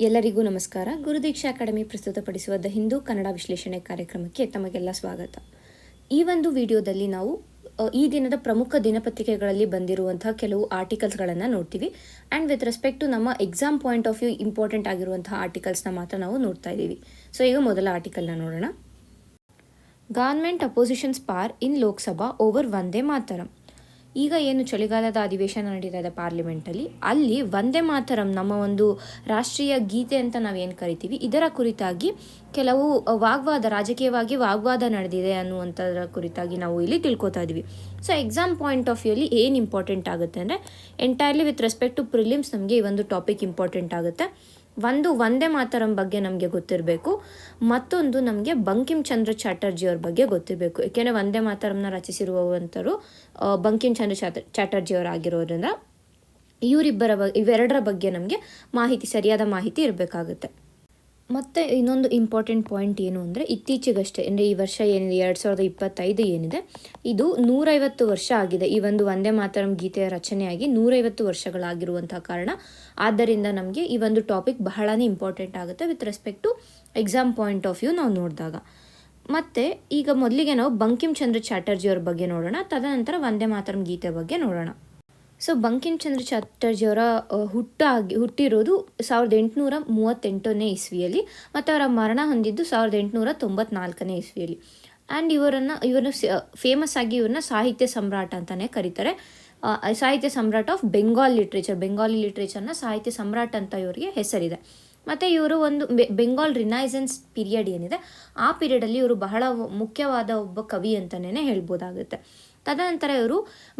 ಎಲ್ಲರಿಗೂ ನಮಸ್ಕಾರ. ಗುರುದೀಕ್ಷಾ ಅಕಾಡೆಮಿ ಪ್ರಸ್ತುತಪಡಿಸುವ ದ ಹಿಂದೂ ಕನ್ನಡ ವಿಶ್ಲೇಷಣೆ ಕಾರ್ಯಕ್ರಮಕ್ಕೆ ತಮಗೆಲ್ಲ ಸ್ವಾಗತ. ಈ ಒಂದು ವಿಡಿಯೋದಲ್ಲಿ ನಾವು ಈ ದಿನದ ಪ್ರಮುಖ ದಿನಪತ್ರಿಕೆಗಳಲ್ಲಿ ಬಂದಿರುವಂತಹ ಕೆಲವು ಆರ್ಟಿಕಲ್ಸ್ಗಳನ್ನು ನೋಡ್ತೀವಿ. ಆ್ಯಂಡ್ ವಿತ್ ರೆಸ್ಪೆಕ್ಟ್ ಟು ನಮ್ಮ exam point of view important ಆಗಿರುವಂತಹ ಆರ್ಟಿಕಲ್ಸ್ನ ಮಾತ್ರ ನಾವು ನೋಡ್ತಾ ಇದ್ದೀವಿ. ಸೊ ಈಗ ಮೊದಲ ಆರ್ಟಿಕಲ್ನ ನೋಡೋಣ. ಗವರ್ಮೆಂಟ್ ಅಪೋಸಿಷನ್ಸ್ ಪಾರ್ ಇನ್ ಲೋಕಸಭಾ ಓವರ್ ವಂದೇ ಮಾತರಂ. ಈಗ ಏನು ಚಳಿಗಾಲದ ಅಧಿವೇಶನ ನಡೀತಾ ಇದೆ ಪಾರ್ಲಿಮೆಂಟಲ್ಲಿ, ಅಲ್ಲಿ ವಂದೇ ಮಾತರಂ ನಮ್ಮ ಒಂದು ರಾಷ್ಟ್ರೀಯ ಗೀತೆ ಅಂತ ನಾವೇನು ಕರಿತೀವಿ, ಇದರ ಕುರಿತಾಗಿ ಕೆಲವು ರಾಜಕೀಯವಾಗಿ ವಾಗ್ವಾದ ನಡೆದಿದೆ ಅನ್ನುವಂಥದ್ರ ಕುರಿತಾಗಿ ನಾವು ಇಲ್ಲಿ ತಿಳ್ಕೊತಾ ಇದ್ದೀವಿ. ಸೊ ಎಕ್ಸಾಮ್ ಪಾಯಿಂಟ್ ಆಫ್ ವ್ಯೂಲಿ ಏನು ಇಂಪಾರ್ಟೆಂಟ್ ಆಗುತ್ತೆ ಅಂದರೆ, entirely with respect to prelims ನಮಗೆ ಈ ಒಂದು ಟಾಪಿಕ್ ಇಂಪಾರ್ಟೆಂಟ್ ಆಗುತ್ತೆ. ಒಂದು ವಂದೇ ಮಾತರಂ ಬಗ್ಗೆ ನಮಗೆ ಗೊತ್ತಿರಬೇಕು, ಮತ್ತೊಂದು ನಮಗೆ ಬಂಕಿಂ ಚಂದ್ರ ಚಾಟರ್ಜಿಯವ್ರ ಬಗ್ಗೆ ಗೊತ್ತಿರಬೇಕು. ಏಕೆಂದರೆ ವಂದೇ ಮಾತರಂನ ರಚಿಸಿರುವಂಥರು ಬಂಕಿಂ ಚಂದ್ರ ಚಾಟರ್ಜಿಯವರು ಆಗಿರೋದ್ರಿಂದ ಇವೆರಡರ ಬಗ್ಗೆ ನಮಗೆ ಸರಿಯಾದ ಮಾಹಿತಿ ಇರಬೇಕಾಗುತ್ತೆ. ಮತ್ತು ಇನ್ನೊಂದು ಇಂಪಾರ್ಟೆಂಟ್ ಪಾಯಿಂಟ್ ಏನು ಅಂದರೆ, ಇತ್ತೀಚೆಗಷ್ಟೇ ಅಂದರೆ ಈ ವರ್ಷ ಏನಿದೆ 2025 ಏನಿದೆ, ಇದು 150 ವರ್ಷ ಆಗಿದೆ. ಈ ಒಂದು ವಂದೇ ಮಾತರಂ ಗೀತೆಯ ರಚನೆಯಾಗಿ 150 ವರ್ಷಗಳಾಗಿರುವಂಥ ಕಾರಣ, ಆದ್ದರಿಂದ ನಮಗೆ ಈ ಒಂದು ಟಾಪಿಕ್ ಬಹಳನೇ ಇಂಪಾರ್ಟೆಂಟ್ ಆಗುತ್ತೆ with respect to exam point of view ನಾವು ನೋಡಿದಾಗ. ಮತ್ತು ಈಗ ಮೊದಲಿಗೆ ನಾವು ಬಂಕಿಂ ಚಂದ್ರ ಚಾಟರ್ಜಿಯವ್ರ ಬಗ್ಗೆ ನೋಡೋಣ, ತದನಂತರ ವಂದೇ ಮಾತರಂ ಗೀತೆ ಬಗ್ಗೆ ನೋಡೋಣ. ಸೊ ಬಂಕಿಂ ಚಂದ್ರ ಚಾಟರ್ಜಿಯವರ ಹುಟ್ಟಿರೋದು 1838 ಇಸ್ವಿಯಲ್ಲಿ, ಮತ್ತು ಅವರ ಮರಣ ಹೊಂದಿದ್ದು 1894 ಇಸ್ವಿಯಲ್ಲಿ. ಆ್ಯಂಡ್ ಇವರು ಫೇಮಸ್ ಆಗಿ ಇವ್ರನ್ನ ಸಾಹಿತ್ಯ ಸಮ್ರಾಟ ಅಂತಲೇ ಕರೀತಾರೆ. ಸಾಹಿತ್ಯ ಸಮ್ರಾಟ್ ಆಫ್ ಬೆಂಗಾಲಿ ಲಿಟ್ರೇಚರ್ನ ಸಾಹಿತ್ಯ ಸಮ್ರಾಟ್ ಅಂತ ಇವರಿಗೆ ಹೆಸರಿದೆ. ಮತ್ತು ಇವರು ಒಂದು ಬೆಂಗಾಲ್ ರಿನೈಸೆನ್ಸ್ ಪೀರಿಯಡ್ ಏನಿದೆ, ಆ ಪೀರಿಯಡಲ್ಲಿ ಇವರು ಬಹಳ ಮುಖ್ಯವಾದ ಒಬ್ಬ ಕವಿ ಅಂತಲೇ ಹೇಳ್ಬೋದಾಗುತ್ತೆ. ತದನಂತರ ಇವರು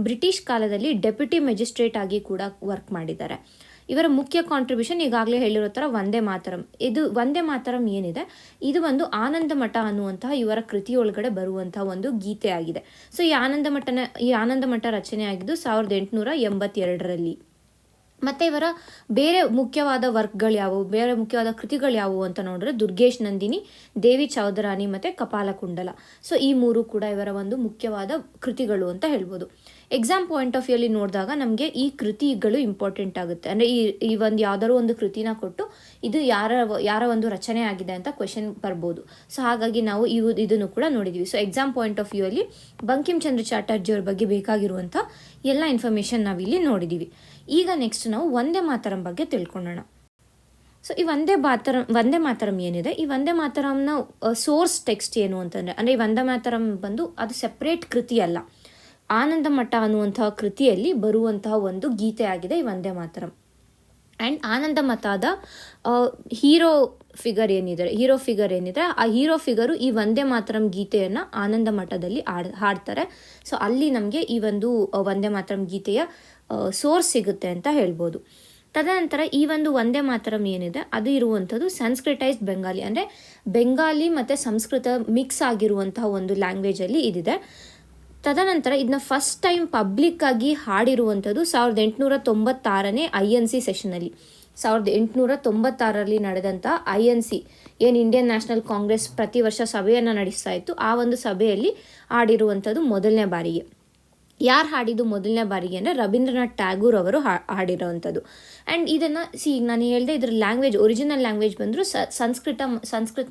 ಬ್ರಿಟಿಷ್ ಕಾಲದಲ್ಲಿ ಡೆಪ್ಯೂಟಿ ಮ್ಯಾಜಿಸ್ಟ್ರೇಟ್ ಆಗಿ ಕೂಡ ವರ್ಕ್ ಮಾಡಿದ್ದಾರೆ. ಇವರ ಮುಖ್ಯ ಕಾಂಟ್ರಿಬ್ಯೂಷನ್ ಈಗಾಗಲೇ ಹೇಳಿರೋ ಥರ ವಂದೇ ಮಾತರಂ. ವಂದೇ ಮಾತರಂ ಏನಿದೆ, ಇದು ಒಂದು ಆನಂದ ಮಠ ಅನ್ನುವಂತಹ ಇವರ ಕೃತಿಯೊಳಗಡೆ ಬರುವಂತಹ ಒಂದು ಗೀತೆ ಆಗಿದೆ. ಸೊ ಈ ಆನಂದ ಮಠ ರಚನೆ ಆಗಿದ್ದು 1882ರಲ್ಲಿ. ಮತ್ತು ಇವರ ಬೇರೆ ಮುಖ್ಯವಾದ ವರ್ಕ್ಗಳು ಯಾವುವು, ಬೇರೆ ಮುಖ್ಯವಾದ ಕೃತಿಗಳು ಯಾವುವು ಅಂತ ನೋಡಿದ್ರೆ, ದುರ್ಗೇಶ್ ನಂದಿನಿ, ದೇವಿ ಚೌಧರಾಣಿ ಮತ್ತು ಕಪಾಲಕುಂಡಲ. ಸೊ ಈ ಮೂರು ಕೂಡ ಇವರ ಒಂದು ಮುಖ್ಯವಾದ ಕೃತಿಗಳು ಅಂತ ಹೇಳ್ಬೋದು. ಎಕ್ಸಾಮ್ ಪಾಯಿಂಟ್ ಆಫ್ ವ್ಯೂಲಿ ನೋಡಿದಾಗ ನಮಗೆ ಈ ಕೃತಿಗಳು ಇಂಪಾರ್ಟೆಂಟ್ ಆಗುತ್ತೆ. ಅಂದರೆ ಈ ಒಂದು ಯಾವ್ದಾದ್ರು ಒಂದು ಕೃತಿನ ಕೊಟ್ಟು ಇದು ಯಾರ ಒಂದು ರಚನೆ ಆಗಿದೆ ಅಂತ ಕ್ವೆಶನ್ ಬರ್ಬೋದು. ಸೊ ಹಾಗಾಗಿ ನಾವು ಇದನ್ನು ಕೂಡ ನೋಡಿದ್ವಿ. ಸೊ ಎಕ್ಸಾಮ್ ಪಾಯಿಂಟ್ ಆಫ್ ವ್ಯೂಲಿ ಬಂಕಿಂ ಚಂದ್ರ ಚಾಟರ್ಜಿಯವ್ರ ಬಗ್ಗೆ ಬೇಕಾಗಿರುವಂಥ ಎಲ್ಲ ಇನ್ಫಾರ್ಮೇಷನ್ ನಾವಿಲ್ಲಿ ನೋಡಿದ್ದೀವಿ. ಈಗ ನೆಕ್ಸ್ಟ್ ನಾವು ವಂದೇ ಮಾತರಂ ಬಗ್ಗೆ ತಿಳ್ಕೊಳ್ಳೋಣ. ಸೊ ಈ ವಂದೇ ಮಾತರಂ ಏನಿದೆ, ಈ ವಂದೇ ಮಾತರಂನ ಸೋರ್ಸ್ ಟೆಕ್ಸ್ಟ್ ಏನು ಅಂತಂದರೆ, ಅಂದರೆ ಈ ವಂದೇ ಮಾತರಂ ಬಂದು ಅದು ಸೆಪ್ರೇಟ್ ಕೃತಿ ಅಲ್ಲ, ಆನಂದ ಮಠ ಅನ್ನುವಂತಹ ಕೃತಿಯಲ್ಲಿ ಬರುವಂತಹ ಒಂದು ಗೀತೆ ಆಗಿದೆ ಈ ವಂದೇ ಮಾತರಂ. ಆ್ಯಂಡ್ ಆನಂದ ಮಠದ ಹೀರೋ ಫಿಗರ್ ಏನಿದೆ, ಆ ಹೀರೋ ಫಿಗರು ಈ ವಂದೇ ಮಾತರಂ ಗೀತೆಯನ್ನು ಆನಂದ ಮಠದಲ್ಲಿ ಹಾಡ್ತಾರೆ. ಸೊ ಅಲ್ಲಿ ನಮಗೆ ಈ ಒಂದು ವಂದೇ ಮಾತರಂ ಗೀತೆಯ ಸೋರ್ಸ್ ಸಿಗುತ್ತೆ ಅಂತ ಹೇಳ್ಬೋದು. ತದನಂತರ ಈ ಒಂದು ವಂದೇ ಮಾತರಂ ಏನಿದೆ, ಅದು ಇರುವಂಥದ್ದು ಸಂಸ್ಕೃತೈಸ್ಡ್ ಬೆಂಗಾಲಿ, ಅಂದರೆ ಬೆಂಗಾಲಿ ಮತ್ತು ಸಂಸ್ಕೃತ ಮಿಕ್ಸ್ ಆಗಿರುವಂತಹ ಒಂದು ಲ್ಯಾಂಗ್ವೇಜಲ್ಲಿ ಇದಿದೆ. ತದನಂತರ ಇದನ್ನ ಫಸ್ಟ್ ಟೈಮ್ ಪಬ್ಲಿಕ್ ಆಗಿ ಹಾಡಿರುವಂಥದ್ದು 1896ನೇ INC ಸೆಷನಲ್ಲಿ. 1896ರಲ್ಲಿ ನಡೆದಂಥ INC ಏನು ಇಂಡಿಯನ್ ನ್ಯಾಷನಲ್ ಕಾಂಗ್ರೆಸ್ ಪ್ರತಿ ವರ್ಷ ಸಭೆಯನ್ನು ನಡೆಸ್ತಾ ಇತ್ತು, ಆ ಒಂದು ಸಭೆಯಲ್ಲಿ ಹಾಡಿರುವಂಥದ್ದು ಮೊದಲನೇ ಬಾರಿಗೆ. ಯಾರು ಹಾಡಿದ್ದು ಮೊದಲನೇ ಬಾರಿಗೆ ಅಂದರೆ ರವೀಂದ್ರನಾಥ್ ಟ್ಯಾಗೂರ್ ಅವರು ಹಾಡಿರೋವಂಥದ್ದು. ಆ್ಯಂಡ್ ಇದನ್ನು ನಾನು ಹೇಳಿದೆ, ಇದರ ಒರಿಜಿನಲ್ ಲ್ಯಾಂಗ್ವೇಜ್ ಬಂದರೂ ಸಂಸ್ಕೃತ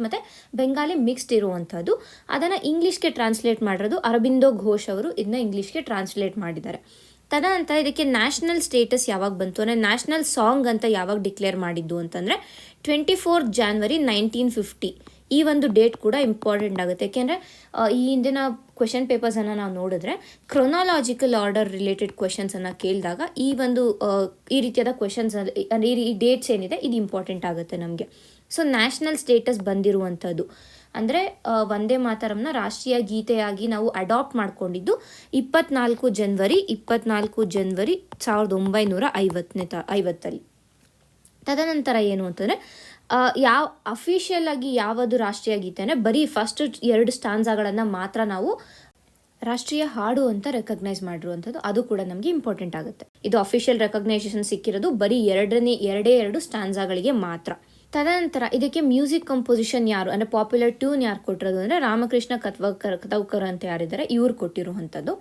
ಮತ್ತು ಬೆಂಗಾಲಿ ಮಿಕ್ಸ್ಡ್ ಇರುವಂಥದ್ದು. ಅದನ್ನು ಇಂಗ್ಲೀಷ್ಗೆ ಟ್ರಾನ್ಸ್ಲೇಟ್ ಮಾಡಿರೋದು ಅರಬಿಂದೋ ಘೋಷ್ ಅವರು ಇದನ್ನ ಇಂಗ್ಲೀಷ್ಗೆ ಟ್ರಾನ್ಸ್ಲೇಟ್ ಮಾಡಿದ್ದಾರೆ. ತದನಂತರ ಇದಕ್ಕೆ ನ್ಯಾಷನಲ್ ಸ್ಟೇಟಸ್ ಯಾವಾಗ ಬಂತು ಅಂದರೆ, ನ್ಯಾಷನಲ್ ಸಾಂಗ್ ಅಂತ ಯಾವಾಗ ಡಿಕ್ಲೇರ್ ಮಾಡಿದ್ದು ಅಂತಂದರೆ 24 ಜಾನ್ವರಿ 1950. ಈ ಒಂದು ಡೇಟ್ ಕೂಡ ಇಂಪಾರ್ಟೆಂಟ್ ಆಗುತ್ತೆ. ಏಕೆಂದರೆ ಈ ಹಿಂದಿನ ಕ್ವೆಶನ್ ಪೇಪರ್ಸನ್ನು ನಾವು ನೋಡಿದ್ರೆ ಕ್ರೊನಾಲಾಜಿಕಲ್ ಆರ್ಡರ್ ರಿಲೇಟೆಡ್ ಕ್ವೆಶನ್ಸನ್ನು ಕೇಳಿದಾಗ ಈ ರೀತಿಯಾದ ಕ್ವೆಶನ್ಸ್ ಅಂದರೆ ಈ ಡೇಟ್ಸ್ ಏನಿದೆ ಇದು ಇಂಪಾರ್ಟೆಂಟ್ ಆಗುತ್ತೆ ನಮಗೆ. ಸೊ ನ್ಯಾಷನಲ್ ಸ್ಟೇಟಸ್ ಬಂದಿರುವಂಥದ್ದು ಅಂದರೆ ವಂದೇ ಮಾತರಂನ ರಾಷ್ಟ್ರೀಯ ಗೀತೆಯಾಗಿ ನಾವು ಅಡಾಪ್ಟ್ ಮಾಡ್ಕೊಂಡಿದ್ದು 24 ಜನವರಿ 1950. ತದನಂತರ ಏನು ಅಂತಂದರೆ, ಅಫಿಷಿಯಲ್ ಆಗಿ ಯಾವುದು ರಾಷ್ಟ್ರೀಯ ಗೀತೆನೇ ಬರೀ ಫಸ್ಟ್ 2 ಸ್ಟಾನ್ಸಾಗಳನ್ನು ಮಾತ್ರ ನಾವು ರಾಷ್ಟ್ರೀಯ ಹಾಡು ಅಂತ ರೆಕಗ್ನೈಸ್ ಮಾಡಿರುವಂಥದ್ದು, ಅದು ಕೂಡ ನಮಗೆ ಇಂಪಾರ್ಟೆಂಟ್ ಆಗುತ್ತೆ. ಇದು ಅಫಿಷಿಯಲ್ ರೆಕಗ್ನೈಸೇಷನ್ ಸಿಕ್ಕಿರೋದು ಬರೀ 2 ಸ್ಟಾನ್ಸಾಗಳಿಗೆ ಮಾತ್ರ. ತದನಂತರ ಇದಕ್ಕೆ ಮ್ಯೂಸಿಕ್ ಕಂಪೋಸಿಷನ್ ಯಾರು ಅಂದರೆ ಪಾಪ್ಯುಲರ್ ಟ್ಯೂನ್ ಯಾರು ಕೊಟ್ಟಿರೋದು ಅಂದರೆ ರಾಮಕೃಷ್ಣ ಕತವ್ಕರ್ ಅಂತ ಯಾರಿದ್ದಾರೆ ಇವ್ರು ಕೊಟ್ಟಿರುವಂಥದ್ದು.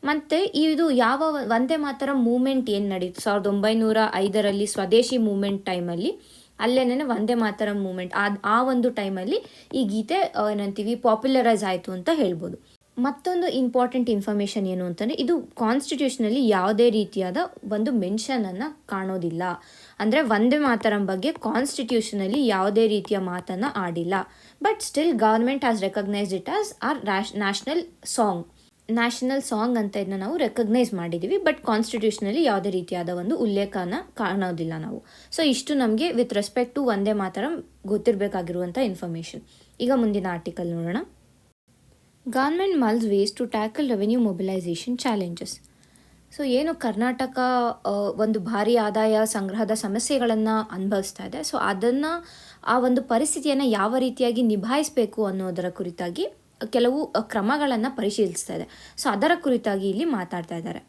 ಮತ್ತು ಇದು ಯಾವ ವಂದೇ ಮಾತರಂ ಮೂಮೆಂಟ್ ಏನು ನಡೀತು 1905ರಲ್ಲಿ ಸ್ವದೇಶಿ ಮೂಮೆಂಟ್ ಟೈಮಲ್ಲಿ ಅಲ್ಲೇನೇ ವಂದೇ ಮಾತರಂ ಮೂಮೆಂಟ್ ಆ ಒಂದು ಟೈಮಲ್ಲಿ ಈ ಗೀತೆ ಏನಂತೀವಿ ಪಾಪ್ಯುಲರೈಸ್ ಆಯಿತು ಅಂತ ಹೇಳ್ಬೋದು. ಮತ್ತೊಂದು ಇಂಪಾರ್ಟೆಂಟ್ ಇನ್ಫಾರ್ಮೇಷನ್ ಏನು ಅಂತಂದರೆ, ಇದು ಕಾನ್ಸ್ಟಿಟ್ಯೂಷನಲ್ಲಿ ಯಾವುದೇ ರೀತಿಯಾದ ಒಂದು ಮೆನ್ಷನನ್ನು ಕಾಣೋದಿಲ್ಲ. ಅಂದರೆ ವಂದೇ ಮಾತರಂ ಬಗ್ಗೆ ಕಾನ್ಸ್ಟಿಟ್ಯೂಷನಲ್ಲಿ ಯಾವುದೇ ರೀತಿಯ ಮಾತನ್ನು ಆಡಿಲ್ಲ. But still government has recognised it as our national song ಅಂತ ಇದನ್ನ ನಾವು ರೆಕಗ್ನೈಸ್ ಮಾಡಿದ್ದೀವಿ. ಬಟ್ ಕಾನ್ಸ್ಟಿಟ್ಯೂಷನಲ್ಲಿ ಯಾವುದೇ ರೀತಿಯಾದ ಒಂದು ಉಲ್ಲೇಖನ ಕಾಣೋದಿಲ್ಲ ನಾವು. ಸೊ ಇಷ್ಟು ನಮಗೆ with respect to Vande Mataram ಗೊತ್ತಿರಬೇಕಾಗಿರುವಂಥ information. ಈಗ ಮುಂದಿನ ಆರ್ಟಿಕಲ್ ನೋಡೋಣ. Government mulls ways to tackle revenue mobilisation challenges. So ಏನು ಕರ್ನಾಟಕ ಒಂದು ಭಾರಿ ಆದಾಯ ಸಂಗ್ರಹದ ಸಮಸ್ಯೆಗಳನ್ನು ಅನುಭವಿಸ್ತಾ ಇದೆ, ಸೊ ಅದನ್ನು ಆ ಒಂದು ಪರಿಸ್ಥಿತಿಯನ್ನು ಯಾವ ರೀತಿಯಾಗಿ ನಿಭಾಯಿಸಬೇಕು ಅನ್ನೋದರ ಕುರಿತಾಗಿ ಕೆಲವು ಕ್ರಮಗಳನ್ನು ಪರಿಶೀಲಿಸ್ತಾ ಇದೆ. ಸೊ ಅದರ ಕುರಿತಾಗಿ ಇಲ್ಲಿ ಮಾತಾಡ್ತಾ ಇದ್ದಾರೆ.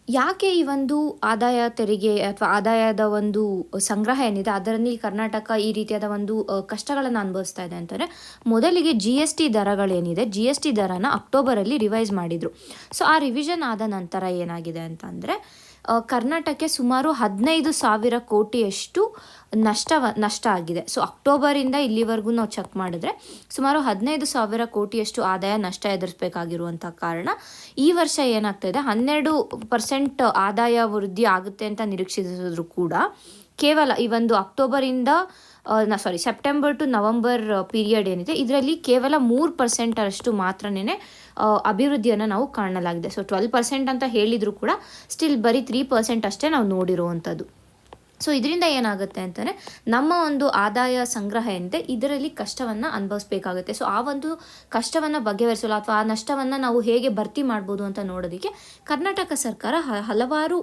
ಯಾಕೆ ಈ ಒಂದು ಆದಾಯ ತೆರಿಗೆ ಅಥವಾ ಆದಾಯದ ಒಂದು ಸಂಗ್ರಹ ಏನಿದೆ ಅದರಲ್ಲಿ ಕರ್ನಾಟಕ ಈ ರೀತಿಯಾದ ಒಂದು ಕಷ್ಟಗಳನ್ನು ಅನುಭವಿಸ್ತಾ ಇದೆ ಅಂತಂದರೆ, ಮೊದಲಿಗೆ GST ದರಗಳೇನಿದೆ, GST ದರನ ಅಕ್ಟೋಬರಲ್ಲಿ ರಿವೈಸ್ ಮಾಡಿದರು. ಸೊ ಆ ರಿವಿಷನ್ ಆದ ನಂತರ ಏನಾಗಿದೆ ಅಂತಂದರೆ, ಕರ್ನಾಟಕಕ್ಕೆ ಸುಮಾರು 15,000 ಕೋಟಿಯಷ್ಟು ನಷ್ಟ ಆಗಿದೆ. ಸೊ ಅಕ್ಟೋಬರಿಂದ ಇಲ್ಲಿವರೆಗೂ ನಾವು ಚೆಕ್ ಮಾಡಿದ್ರೆ ಸುಮಾರು 15,000 ಕೋಟಿಯಷ್ಟು ಆದಾಯ ನಷ್ಟ ಎದುರಿಸಬೇಕಾಗಿರುವಂಥ ಕಾರಣ ಈ ವರ್ಷ ಏನಾಗ್ತಾ ಇದೆ, 12% ಆದಾಯ ವೃದ್ಧಿ ಆಗುತ್ತೆ ಅಂತ ನಿರೀಕ್ಷಿಸಿದ್ರು ಕೂಡ ಕೇವಲ ಈ ಒಂದು ಸೆಪ್ಟೆಂಬರ್ ಟು ನವಂಬರ್ ಪೀರಿಯಡ್ ಏನಿದೆ ಇದರಲ್ಲಿ ಕೇವಲ 3% ಅಷ್ಟು ಮಾತ್ರನೇ ಅಭಿವೃದ್ಧಿಯನ್ನು ನಾವು ಕಾಣಲಾಗಿದೆ. ಸೊ 12% ಅಂತ ಹೇಳಿದರೂ ಕೂಡ ಸ್ಟಿಲ್ ಬರೀ 3% ಅಷ್ಟೇ ನಾವು ನೋಡಿರುವಂಥದ್ದು. ಸೊ ಇದರಿಂದ ಏನಾಗುತ್ತೆ ಅಂತಂದರೆ, ನಮ್ಮ ಒಂದು ಆದಾಯ ಸಂಗ್ರಹ ಏನಿದೆ ಇದರಲ್ಲಿ ಕಷ್ಟವನ್ನು ಅನುಭವಿಸ್ಬೇಕಾಗುತ್ತೆ. ಸೊ ಆ ಒಂದು ಕಷ್ಟವನ್ನು ಬಗೆಹರಿಸಲು ಅಥವಾ ಆ ನಷ್ಟವನ್ನು ನಾವು ಹೇಗೆ ಭರ್ತಿ ಮಾಡ್ಬೋದು ಅಂತ ನೋಡೋದಕ್ಕೆ ಕರ್ನಾಟಕ ಸರ್ಕಾರ ಹಲವಾರು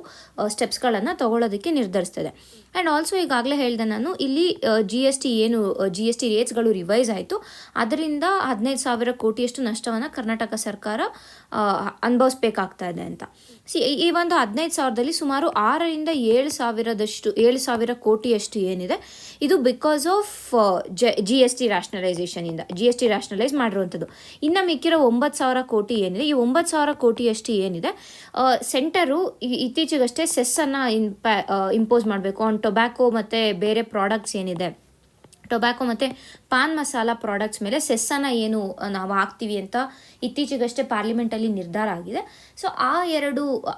ಸ್ಟೆಪ್ಸ್ಗಳನ್ನು ತಗೊಳ್ಳೋದಕ್ಕೆ ನಿರ್ಧರಿಸ್ತದೆ. ಆ್ಯಂಡ್ ಆಲ್ಸೋ ಈಗಾಗಲೇ ಹೇಳಿದೆ ನಾನು, ಇಲ್ಲಿ ಜಿ ಎಸ್ ಟಿ ರೇಟ್ಸ್ಗಳು ರಿವೈಸ್ ಆಯಿತು. ಅದರಿಂದ 15,000 ಕೋಟಿಯಷ್ಟು ನಷ್ಟವನ್ನು ಕರ್ನಾಟಕ ಸರ್ಕಾರ ಅನುಭವಿಸ್ಬೇಕಾಗ್ತಾ ಇದೆ ಅಂತ. ಈ ಒಂದು 15,000ದಲ್ಲಿ ಸುಮಾರು 6ರಿಂದ 7,000 ಕೋಟಿಯಷ್ಟು ಏನಿದೆ ಇದು because of GST ರ್ಯಾಷನಲೈಸೇಷನಿಂದ GST rationalise ಮಾಡಿರುವಂಥದ್ದು. ಇನ್ನು ಮಿಕ್ಕಿರೋ 9,000 ಕೋಟಿ ಏನಿದೆ, ಈ 9,000 ಕೋಟಿಯಷ್ಟು ಏನಿದೆ ಸೆಂಟರು ಇತ್ತೀಚೆಗಷ್ಟೇ ಸೆಸ್ಸನ್ನು ಇಂಪೋಸ್ ಮಾಡಬೇಕು ಆನ್ ಟೊಬ್ಯಾಕೋ ಮತ್ತು ಬೇರೆ ಪ್ರಾಡಕ್ಟ್ಸ್ ಏನಿದೆ, ಟೊಬ್ಯಾಕೊ ಮತ್ತು ಪಾನ್ ಮಸಾಲ ಪ್ರಾಡಕ್ಟ್ಸ್ ಮೇಲೆ ಸೆಸ್ಸನ್ನು ಏನು ನಾವು ಹಾಕ್ತೀವಿ ಅಂತ ಇತ್ತೀಚೆಗಷ್ಟೇ ಪಾರ್ಲಿಮೆಂಟಲ್ಲಿ ನಿರ್ಧಾರ ಆಗಿದೆ. ಸೊ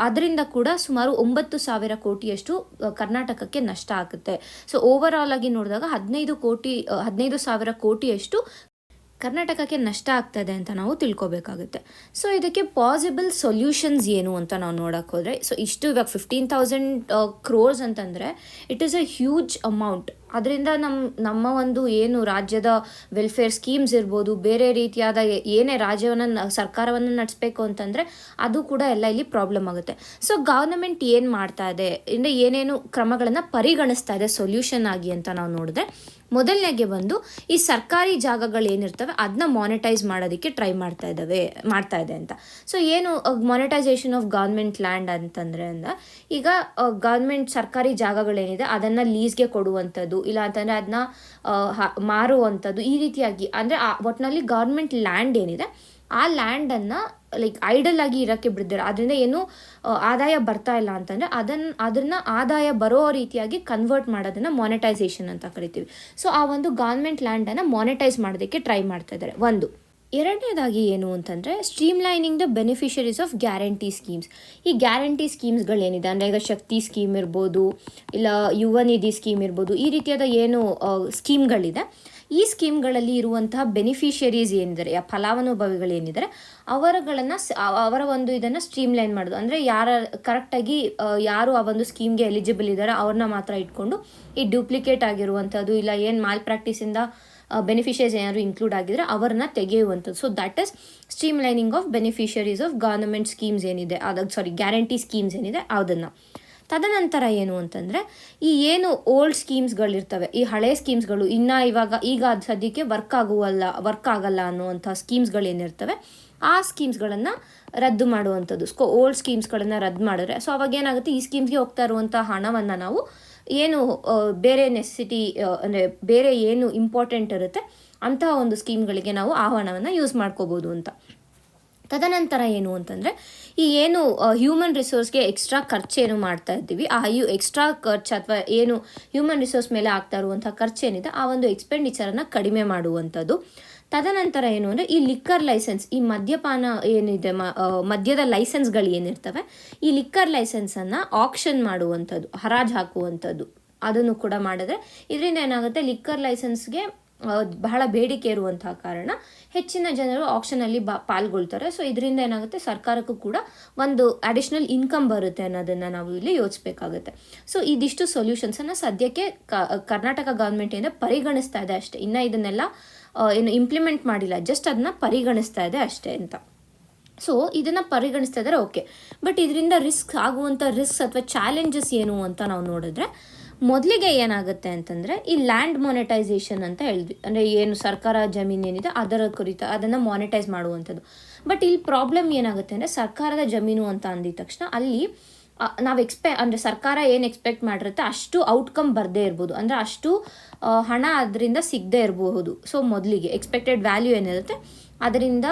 ಅದರಿಂದ ಕೂಡ ಸುಮಾರು 9,000 ಕೋಟಿಯಷ್ಟು ಕರ್ನಾಟಕಕ್ಕೆ ನಷ್ಟ ಆಗುತ್ತೆ. ಸೊ ಓವರಾಲ್ ಆಗಿ ನೋಡಿದಾಗ 15,000 ಕೋಟಿಯಷ್ಟು ಕರ್ನಾಟಕಕ್ಕೆ ನಷ್ಟ ಆಗ್ತದೆ ಅಂತ ನಾವು ತಿಳ್ಕೊಬೇಕಾಗುತ್ತೆ. ಸೊ ಇದಕ್ಕೆ ಪಾಸಿಬಲ್ ಸೊಲ್ಯೂಷನ್ಸ್ ಏನು ಅಂತ ನಾವು ನೋಡೋಕೆ ಹೋದರೆ, ಸೊ ಇಷ್ಟು ಇವಾಗ 15,000 crores ಅಂತಂದರೆ it is a huge amount. ಅದರಿಂದ ನಮ್ಮ ಒಂದು ಏನು ರಾಜ್ಯದ ವೆಲ್ಫೇರ್ ಸ್ಕೀಮ್ಸ್ ಇರ್ಬೋದು, ಬೇರೆ ರೀತಿಯಾದ ಏನೇ ಸರ್ಕಾರವನ್ನು ನಡೆಸಬೇಕು ಅಂತಂದರೆ ಅದು ಕೂಡ ಎಲ್ಲ ಇಲ್ಲಿ ಪ್ರಾಬ್ಲಮ್ ಆಗುತ್ತೆ. ಸೊ ಗವರ್ನಮೆಂಟ್ ಏನು ಮಾಡ್ತಾ ಇದೆ, ಏನೇನು ಕ್ರಮಗಳನ್ನು ಪರಿಗಣಿಸ್ತಾ ಇದೆ ಸೊಲ್ಯೂಷನ್ ಆಗಿ ಅಂತ ನಾವು ನೋಡಿದ್ರೆ, ಮೊದಲನೇಗೆ ಬಂದು ಈ ಸರ್ಕಾರಿ ಜಾಗಗಳೇನಿರ್ತವೆ ಅದನ್ನ ಮಾನಿಟೈಸ್ ಮಾಡೋದಕ್ಕೆ ಟ್ರೈ ಮಾಡ್ತಾ ಇದೆ ಅಂತ. ಸೊ ಏನು ಮಾನಿಟೈಸೇಷನ್ ಆಫ್ ಗವರ್ಮೆಂಟ್ ಲ್ಯಾಂಡ್ ಅಂತಂದರೆ ಈಗ ಗವರ್ಮೆಂಟ್ ಸರ್ಕಾರಿ ಜಾಗಗಳೇನಿದೆ ಅದನ್ನು ಲೀಸ್ಗೆ ಕೊಡುವಂಥದ್ದು, ಇಲ್ಲ ಅಂತಂದರೆ ಅದನ್ನ ಮಾರುವಂಥದ್ದು, ಈ ರೀತಿಯಾಗಿ ಅಂದರೆ ಒಟ್ಟಿನಲ್ಲಿ ಗವರ್ಮೆಂಟ್ ಲ್ಯಾಂಡ್ ಏನಿದೆ ಆ ಲ್ಯಾಂಡನ್ನು ಐಡಲ್ ಆಗಿ ಇರೋಕ್ಕೆ ಬಿಡ್ದಿರ, ಅದರಿಂದ ಏನು ಆದಾಯ ಬರ್ತಾ ಇಲ್ಲ ಅಂತಂದರೆ ಅದನ್ನು ಆದಾಯ ಬರೋ ರೀತಿಯಾಗಿ ಕನ್ವರ್ಟ್ ಮಾಡೋದನ್ನು ಮಾನಿಟೈಸೇಷನ್ ಅಂತ ಕರಿತೀವಿ. ಸೊ ಆ ಒಂದು ಗವರ್ಮೆಂಟ್ ಲ್ಯಾಂಡನ್ನು ಮಾನಿಟೈಸ್ ಮಾಡೋದಕ್ಕೆ ಟ್ರೈ ಮಾಡ್ತಾ ಇದ್ದಾರೆ. ಒಂದು ಎರಡನೇದಾಗಿ ಏನು ಅಂತಂದರೆ streamlining the beneficiaries of guarantee schemes. ಈ ಗ್ಯಾರಂಟಿ ಸ್ಕೀಮ್ಸ್ಗಳೇನಿದೆ ಅಂದರೆ ಈಗ ಶಕ್ತಿ ಸ್ಕೀಮ್ ಇರ್ಬೋದು, ಇಲ್ಲ ಯುವ ನಿಧಿ ಸ್ಕೀಮ್ ಇರ್ಬೋದು, ಈ ರೀತಿಯಾದ ಏನು ಸ್ಕೀಮ್ಗಳಿದೆ ಈ ಸ್ಕೀಮ್ಗಳಲ್ಲಿ ಇರುವಂತಹ ಬೆನಿಫಿಷರೀಸ್ ಏನಿದ್ದಾರೆ, ಫಲಾನುಭವಿಗಳೇನಿದ್ದಾರೆ ಅವರ ಒಂದು ಇದನ್ನು ಸ್ಟ್ರೀಮ್ಲೈನ್ ಮಾಡೋದು. ಅಂದರೆ ಕರೆಕ್ಟಾಗಿ ಯಾರು ಆ ಒಂದು ಸ್ಕೀಮ್ಗೆ ಎಲಿಜಿಬಲ್ ಇದ್ದಾರೆ ಅವ್ರನ್ನ ಮಾತ್ರ ಇಟ್ಕೊಂಡು ಈ ಡೂಪ್ಲಿಕೇಟ್ ಆಗಿರುವಂಥದ್ದು ಇಲ್ಲ ಏನು ಮಾಲ್ ಪ್ರಾಕ್ಟೀಸಿಂದ ಬೆನಿಫಿಷರೀಸ್ ಏನಾದ್ರು ಇನ್ಕ್ಲೂಡ್ ಆಗಿದ್ರೆ ಅವ್ರನ್ನ ತೆಗೆಯುವಂಥದ್ದು. So that is streamlining of beneficiaries of government schemes ಏನಿದೆ ಗ್ಯಾರಂಟಿ ಸ್ಕೀಮ್ಸ್ ಏನಿದೆ ಅದನ್ನು. ತದನಂತರ ಏನು ಅಂತಂದರೆ ಈ ಏನು ಓಲ್ಡ್ ಸ್ಕೀಮ್ಸ್ಗಳಿರ್ತವೆ, ಈ ಹಳೆ ಸ್ಕೀಮ್ಸ್ಗಳು ಈಗ ಅದು ಸದ್ಯಕ್ಕೆ ವರ್ಕ್ ಆಗಲ್ಲ ಅನ್ನುವಂಥ ಸ್ಕೀಮ್ಸ್ಗಳೇನಿರ್ತವೆ ಆ ಸ್ಕೀಮ್ಸ್ಗಳನ್ನು ರದ್ದು ಮಾಡುವಂಥದ್ದು. ಓಲ್ಡ್ ಸ್ಕೀಮ್ಸ್ಗಳನ್ನು ರದ್ದು ಮಾಡಿದ್ರೆ ಸೊ ಅವಾಗ ಏನಾಗುತ್ತೆ, ಈ ಸ್ಕೀಮ್ಸ್ಗೆ ಹೋಗ್ತಾ ಇರುವಂಥ ಹಣವನ್ನು ನಾವು ಏನು ಬೇರೆ ನೆಸೆಸಿಟಿ ಅಂದರೆ ಬೇರೆ ಏನು ಇಂಪಾರ್ಟೆಂಟ್ ಇರುತ್ತೆ ಅಂತಹ ಒಂದು ಸ್ಕೀಮ್ಗಳಿಗೆ ನಾವು ಆ ಹಣವನ್ನು ಯೂಸ್ ಮಾಡ್ಕೋಬೋದು ಅಂತ. ತದನಂತರ ಏನು ಅಂತಂದರೆ ಈ ಏನು ಹ್ಯೂಮನ್ ರಿಸೋರ್ಸ್ಗೆ ಎಕ್ಸ್ಟ್ರಾ ಖರ್ಚೇನು ಮಾಡ್ತಾ ಇದ್ದೀವಿ, ಆ ಎಕ್ಸ್ಟ್ರಾ ಖರ್ಚು ಅಥವಾ ಏನು ಹ್ಯೂಮನ್ ರಿಸೋರ್ಸ್ ಮೇಲೆ ಆಗ್ತಾ ಇರುವಂಥ ಖರ್ಚೇನಿದೆ ಆ ಒಂದು ಎಕ್ಸ್ಪೆಂಡಿಚರನ್ನು ಕಡಿಮೆ ಮಾಡುವಂಥದ್ದು. ತದನಂತರ ಏನು ಅಂದರೆ ಈ ಲಿಕ್ಕರ್ ಲೈಸೆನ್ಸ್, ಈ ಮದ್ಯಪಾನ ಏನಿದೆ ಮದ್ಯದ ಲೈಸೆನ್ಸ್ಗಳು ಏನಿರ್ತವೆ, ಈ ಲಿಕ್ಕರ್ ಲೈಸೆನ್ಸನ್ನು ಆಕ್ಷನ್ ಮಾಡುವಂಥದ್ದು, ಹರಾಜು ಹಾಕುವಂಥದ್ದು, ಅದನ್ನು ಕೂಡ ಮಾಡಿದ್ರೆ ಇದರಿಂದ ಏನಾಗುತ್ತೆ, ಲಿಕ್ಕರ್ ಲೈಸೆನ್ಸ್ಗೆ ಬಹಳ ಬೇಡಿಕೆ ಇರುವಂತಹ ಕಾರಣ ಹೆಚ್ಚಿನ ಜನರು ಆಕ್ಷನಲ್ಲಿ ಪಾಲ್ಗೊಳ್ತಾರೆ. ಸೊ ಇದರಿಂದ ಏನಾಗುತ್ತೆ, ಸರ್ಕಾರಕ್ಕೂ ಕೂಡ ಒಂದು ಅಡಿಷ್ನಲ್ ಇನ್ಕಮ್ ಬರುತ್ತೆ ಅನ್ನೋದನ್ನು ನಾವು ಇಲ್ಲಿ ಯೋಚಿಸಬೇಕಾಗುತ್ತೆ. ಸೊ ಇದಿಷ್ಟು ಸೊಲ್ಯೂಷನ್ಸನ್ನು ಸದ್ಯಕ್ಕೆ ಕರ್ನಾಟಕ ಗೌರ್ಮೆಂಟಿಂದ ಪರಿಗಣಿಸ್ತಾ ಇದೆ ಅಷ್ಟೇ. ಇನ್ನು ಇದನ್ನೆಲ್ಲ ಏನು ಇಂಪ್ಲಿಮೆಂಟ್ ಮಾಡಿಲ್ಲ, ಜಸ್ಟ್ ಅದನ್ನ ಪರಿಗಣಿಸ್ತಾ ಇದೆ ಅಷ್ಟೇ ಅಂತ. ಸೊ ಇದನ್ನು ಪರಿಗಣಿಸ್ತಾ ಇದ್ದಾರೆ, ಓಕೆ. ಬಟ್ ಇದರಿಂದ ಆಗುವಂಥ ರಿಸ್ಕ್ ಅಥವಾ ಚಾಲೆಂಜಸ್ ಏನು ಅಂತ ನಾವು ನೋಡಿದ್ರೆ, ಮೊದಲಿಗೆ ಏನಾಗುತ್ತೆ ಅಂತಂದರೆ ಈ ಲ್ಯಾಂಡ್ ಮಾನಿಟೈಸೇಷನ್ ಅಂತ ಹೇಳಿದ್ವಿ, ಅಂದರೆ ಏನು ಸರ್ಕಾರ ಜಮೀನು ಏನಿದೆ ಅದರ ಕುರಿತು ಅದನ್ನು ಮಾನಿಟೈಸ್ ಮಾಡುವಂಥದ್ದು. ಬಟ್ ಇಲ್ಲಿ ಪ್ರಾಬ್ಲಮ್ ಏನಾಗುತ್ತೆ ಅಂದರೆ, ಸರ್ಕಾರದ ಜಮೀನು ಅಂತ ಅಂದಿದ ತಕ್ಷಣ ಅಲ್ಲಿ ನಾವು ಅಂದರೆ ಸರ್ಕಾರ ಏನು ಎಕ್ಸ್ಪೆಕ್ಟ್ ಮಾಡಿರುತ್ತೆ ಅಷ್ಟು ಔಟ್ಕಮ್ ಬರದೇ ಇರ್ಬೋದು, ಅಂದರೆ ಅಷ್ಟು ಹಣ ಅದರಿಂದ ಸಿಗದೇ ಇರಬಹುದು. ಸೊ ಮೊದಲಿಗೆ ಎಕ್ಸ್ಪೆಕ್ಟೆಡ್ ವ್ಯಾಲ್ಯೂ ಏನಿರುತ್ತೆ ಅದರಿಂದ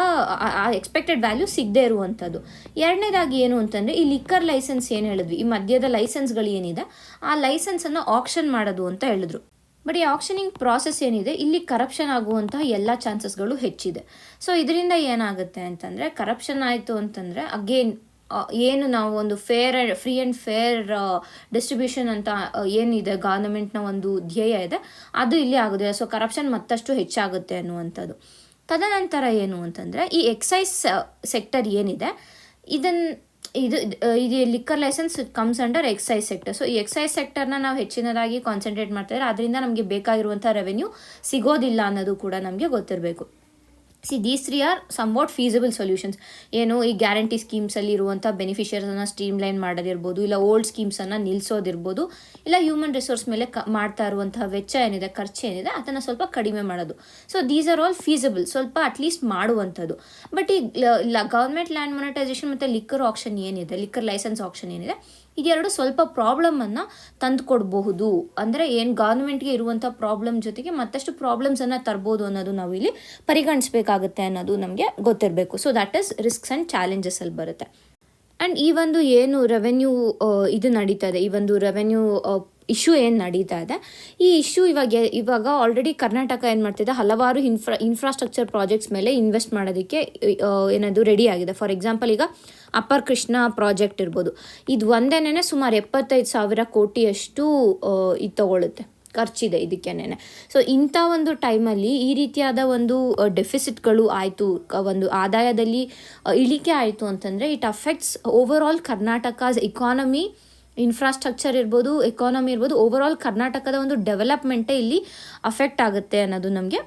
ಆ ಎಕ್ಸ್ಪೆಕ್ಟೆಡ್ ವ್ಯಾಲ್ಯೂ ಸಿಗದೇ ಇರುವಂಥದ್ದು. ಎರಡನೇದಾಗಿ ಏನು ಅಂತಂದರೆ ಈ ಲಿಕ್ಕರ್ ಲೈಸೆನ್ಸ್ ಏನು ಹೇಳಿದ್ವಿ, ಈ ಮದ್ಯದ ಲೈಸೆನ್ಸ್ಗಳು ಏನಿದೆ ಆ ಲೈಸೆನ್ಸನ್ನು ಆಕ್ಷನ್ ಮಾಡೋದು ಅಂತ ಹೇಳಿದ್ರು. ಬಟ್ ಈ ಆಕ್ಷನಿಂಗ್ ಪ್ರಾಸೆಸ್ ಏನಿದೆ ಇಲ್ಲಿ ಕರಪ್ಷನ್ ಆಗುವಂತಹ ಎಲ್ಲ ಚಾನ್ಸಸ್ಗಳು ಹೆಚ್ಚಿದೆ. ಸೊ ಇದರಿಂದ ಏನಾಗುತ್ತೆ ಅಂತಂದರೆ, ಕರಪ್ಷನ್ ಆಯಿತು ಅಂತಂದರೆ ಅಗೇನ್ ಏನು ನಾವು ಒಂದು ಫ್ರೀ ಆ್ಯಂಡ್ ಫೇರ್ ಡಿಸ್ಟ್ರಿಬ್ಯೂಷನ್ ಅಂತ ಏನಿದೆ ಗವರ್ನಮೆಂಟ್ನ ಒಂದು ಧ್ಯೇಯ ಇದೆ, ಅದು ಇಲ್ಲಿ ಆಗೋದಿಲ್ಲ. ಸೊ ಕರಪ್ಷನ್ ಮತ್ತಷ್ಟು ಹೆಚ್ಚಾಗುತ್ತೆ ಅನ್ನುವಂಥದ್ದು. ತದನಂತರ ಏನು ಅಂತಂದರೆ ಈ ಎಕ್ಸೈಸ್ ಸೆಕ್ಟರ್ ಏನಿದೆ ಇದು liquor license comes under excise sector. So ಈ ಎಕ್ಸೈಸ್ ಸೆಕ್ಟರ್ನ ನಾವು ಹೆಚ್ಚಿನದಾಗಿ ಕಾನ್ಸಂಟ್ರೇಟ್ ಮಾಡ್ತಾಯಿದ್ರೆ ಅದರಿಂದ ನಮಗೆ ಬೇಕಾಗಿರುವಂಥ ರೆವೆನ್ಯೂ ಸಿಗೋದಿಲ್ಲ ಅನ್ನೋದು ಕೂಡ ನಮಗೆ ಗೊತ್ತಿರಬೇಕು. These 3 are somewhat feasible solutions. ಏನು ಈ ಗ್ಯಾರಂಟಿ ಸ್ಕೀಮ್ಸಲ್ಲಿ ಇರುವಂಥ ಬೆನಿಫಿಷಿಯರ್ಸನ್ನು ಸ್ಟ್ರೀಮ್ಲೈನ್ ಮಾಡೋದಿರ್ಬೋದು, ಇಲ್ಲ ಓಲ್ಡ್ ಸ್ಕೀಮ್ಸನ್ನು ನಿಲ್ಲಿಸೋದಿರ್ಬೋದು, ಇಲ್ಲ ಹ್ಯೂಮನ್ ರಿಸೋರ್ಸ್ ಮೇಲೆ ಮಾಡ್ತಾ ಇರುವಂತಹ ವೆಚ್ಚ ಏನಿದೆ, ಖರ್ಚು ಏನಿದೆ ಅದನ್ನು ಸ್ವಲ್ಪ ಕಡಿಮೆ ಮಾಡೋದು. So these are all feasible, ಸ್ವಲ್ಪ ಅಟ್ಲೀಸ್ಟ್ ಮಾಡುವಂಥದ್ದು. ಬಟ್ ಈ ಗೌರ್ಮೆಂಟ್ ಲ್ಯಾಂಡ್ ಮಾನಿಟೈಸೇಷನ್ ಮತ್ತು ಲಿಕ್ಕರ್ ಆಕ್ಷನ್ ಏನಿದೆ, ಲಿಕ್ಕರ್ ಲೈಸೆನ್ಸ್ ಆಕ್ಷನ್ ಏನಿದೆ, ಇದೆರಡು ಸ್ವಲ್ಪ ಪ್ರಾಬ್ಲಮನ್ನು ತಂದು ಕೊಡಬಹುದು. ಅಂದರೆ ಏನು ಗೌರ್ಮೆಂಟ್ಗೆ ಇರುವಂಥ ಪ್ರಾಬ್ಲಮ್ ಜೊತೆಗೆ ಮತ್ತಷ್ಟು ಪ್ರಾಬ್ಲಮ್ಸನ್ನು ತರ್ಬೋದು ಅನ್ನೋದು ನಾವು ಇಲ್ಲಿ ಪರಿಗಣಿಸಬೇಕಾಗುತ್ತೆ ಅನ್ನೋದು ನಮಗೆ ಗೊತ್ತಿರಬೇಕು. So that is risks and challenges ಅಲ್ಲಿ ಬರುತ್ತೆ. ಆ್ಯಂಡ್ ಈ ಒಂದು ಏನು ರೆವೆನ್ಯೂ ಇದು ನಡೀತಾ ಇದೆ, ಈ ಒಂದು ರೆವೆನ್ಯೂ ಇಶ್ಯೂ ಏನು ನಡೀತಾ ಇದೆ, ಈ ಇಶ್ಯೂ ಇವಾಗ ಆಲ್ರೆಡಿ ಕರ್ನಾಟಕ ಏನು ಮಾಡ್ತಿದೆ, ಹಲವಾರು ಇನ್ಫ್ರಾಸ್ಟ್ರಕ್ಚರ್ ಪ್ರಾಜೆಕ್ಟ್ಸ್ ಮೇಲೆ ಇನ್ವೆಸ್ಟ್ ಮಾಡೋದಕ್ಕೆ ಏನದು ರೆಡಿ ಆಗಿದೆ. ಫಾರ್ ಎಕ್ಸಾಂಪಲ್ ಈಗ ಅಪ್ಪರ್ ಕೃಷ್ಣ ಪ್ರಾಜೆಕ್ಟ್ ಇರ್ಬೋದು, ಇದು ಒಂದೇನೇ ಸುಮಾರು 75,000 ಕೋಟಿಯಷ್ಟು ಇದು ತಗೊಳುತ್ತೆ, ಖರ್ಚಿದೆ ಇದಕ್ಕೇನೆ. ಸೊ ಇಂಥ ಒಂದು ಟೈಮಲ್ಲಿ ಈ ರೀತಿಯಾದ ಒಂದು ಡೆಫಿಸಿಟ್ಗಳು ಆಯಿತು, ಒಂದು ಆದಾಯದಲ್ಲಿ ಇಳಿಕೆ ಆಯಿತು ಅಂತಂದರೆ it affects over all Karnataka's economy, infrastructure ಇರ್ಬೋದು, ಎಕಾನಮಿ ಇರ್ಬೋದು, ಓವರ್ ಆಲ್ ಕರ್ನಾಟಕದ ಒಂದು ಡೆವಲಪ್ಮೆಂಟೇ ಇಲ್ಲಿ ಅಫೆಕ್ಟ್ ಆಗುತ್ತೆ ಅನ್ನೋದು ನಮಗೆ